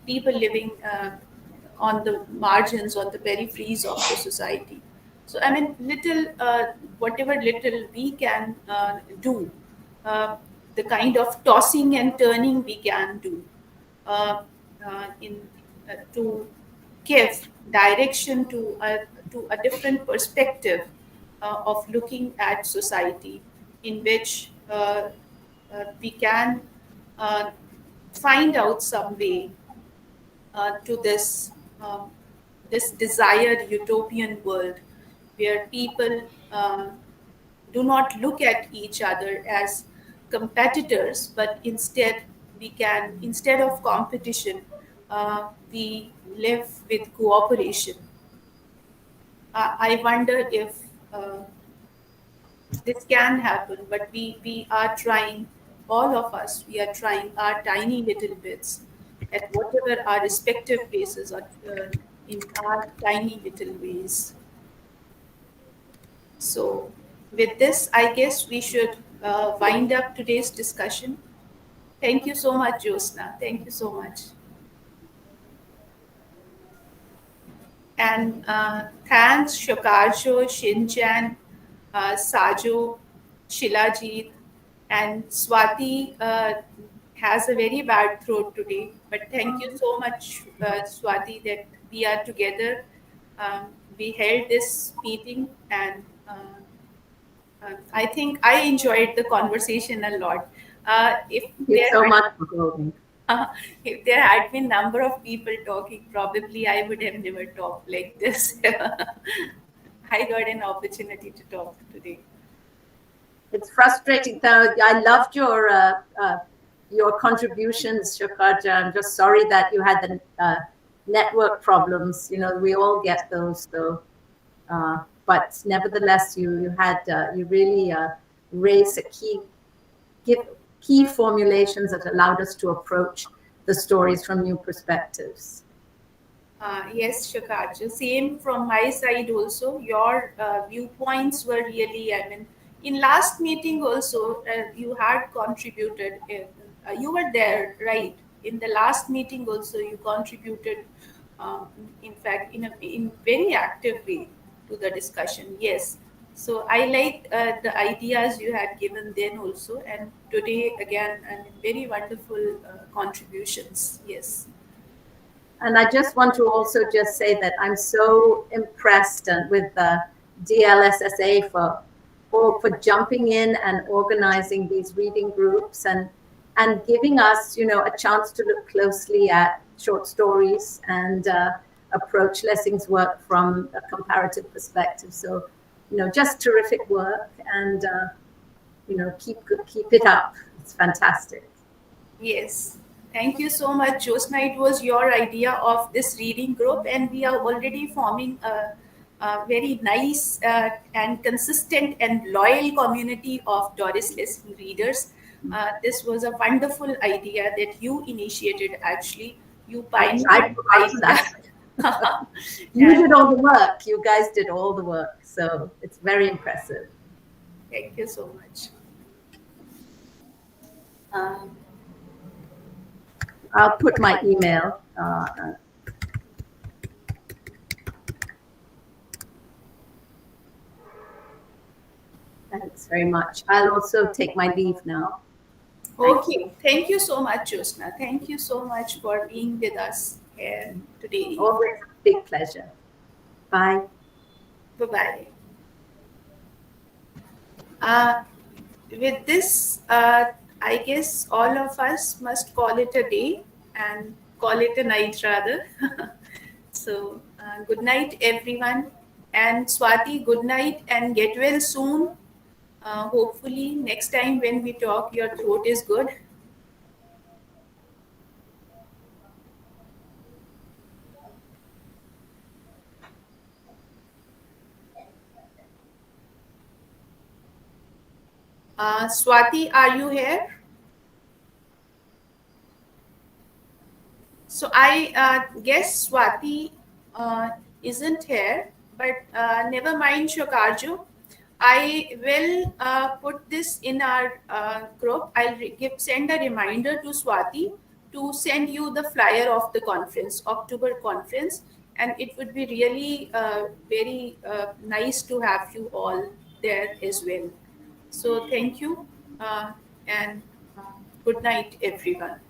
people living on the margins, on the peripheries of the society. So, little, whatever little we can do, the kind of tossing and turning we can do in to give direction to a different perspective of looking at society, in which we can uh, find out some way to this desired utopian world, where people do not look at each other as competitors, but instead of competition, we live with cooperation. I wonder if this can happen, but we are trying, all of us, we are trying our tiny little bits at whatever our respective places are, in our tiny little ways. So, with this, I guess we should wind up today's discussion. Thank you so much, Josna. Thank you so much. And thanks, Shokarjo, Shinchan, Sajo, Shilajit, and Swati has a very bad throat today. But thank you so much, Swati, that we are together. We held this meeting, and I think I enjoyed the conversation a lot. If Thank you there so had much for holding. if there had been number of people talking, probably I would have never talked like this. I got an opportunity to talk today. It's frustrating though. I loved your contributions, Shokarja. I'm just sorry that you had the network problems. You know, we all get those. So, but nevertheless, you really raised a key formulations that allowed us to approach the stories from new perspectives. Yes, Shakaj. Same from my side also. Your viewpoints were really, in last meeting also, you had contributed. You were there, right? In the last meeting also, you contributed, in fact, in very active way to the discussion. Yes. So I liked the ideas you had given then also, and today again, very wonderful contributions. Yes. And I just want to also just say that I'm so impressed with the DLSSA for for jumping in and organizing these reading groups and giving us, a chance to look closely at short stories and approach Lessing's work from a comparative perspective. So, just terrific work, and keep it up. It's fantastic. Yes. Thank you so much, Josna. It was your idea of this reading group, and we are already forming a very nice and consistent and loyal community of Doris Lessing readers. This was a wonderful idea that you initiated, actually. You I pioneered the forgot that. idea. You And did all the work. You guys did all the work. So it's very impressive. thank you so much. Um, I'll put my email. Thanks very much. I'll also take my leave now. Thank you. okay. Thank you so much, Josna. Thank you so much for being with us here today. Always a big pleasure. Bye. Bye bye. Uh, with this, I guess all of us must call it a day and call it a night rather. So, good night, everyone. And Swati, good night and get well soon. Hopefully, next time when we talk, your throat is good. Swati, are you here? So I guess Swati isn't here, but never mind, Shokarjo. I will put this in our group. I'll send a reminder to Swati to send you the flyer of the conference, October conference, and it would be really very nice to have you all there as well. So thank you, and uh, good night, everyone.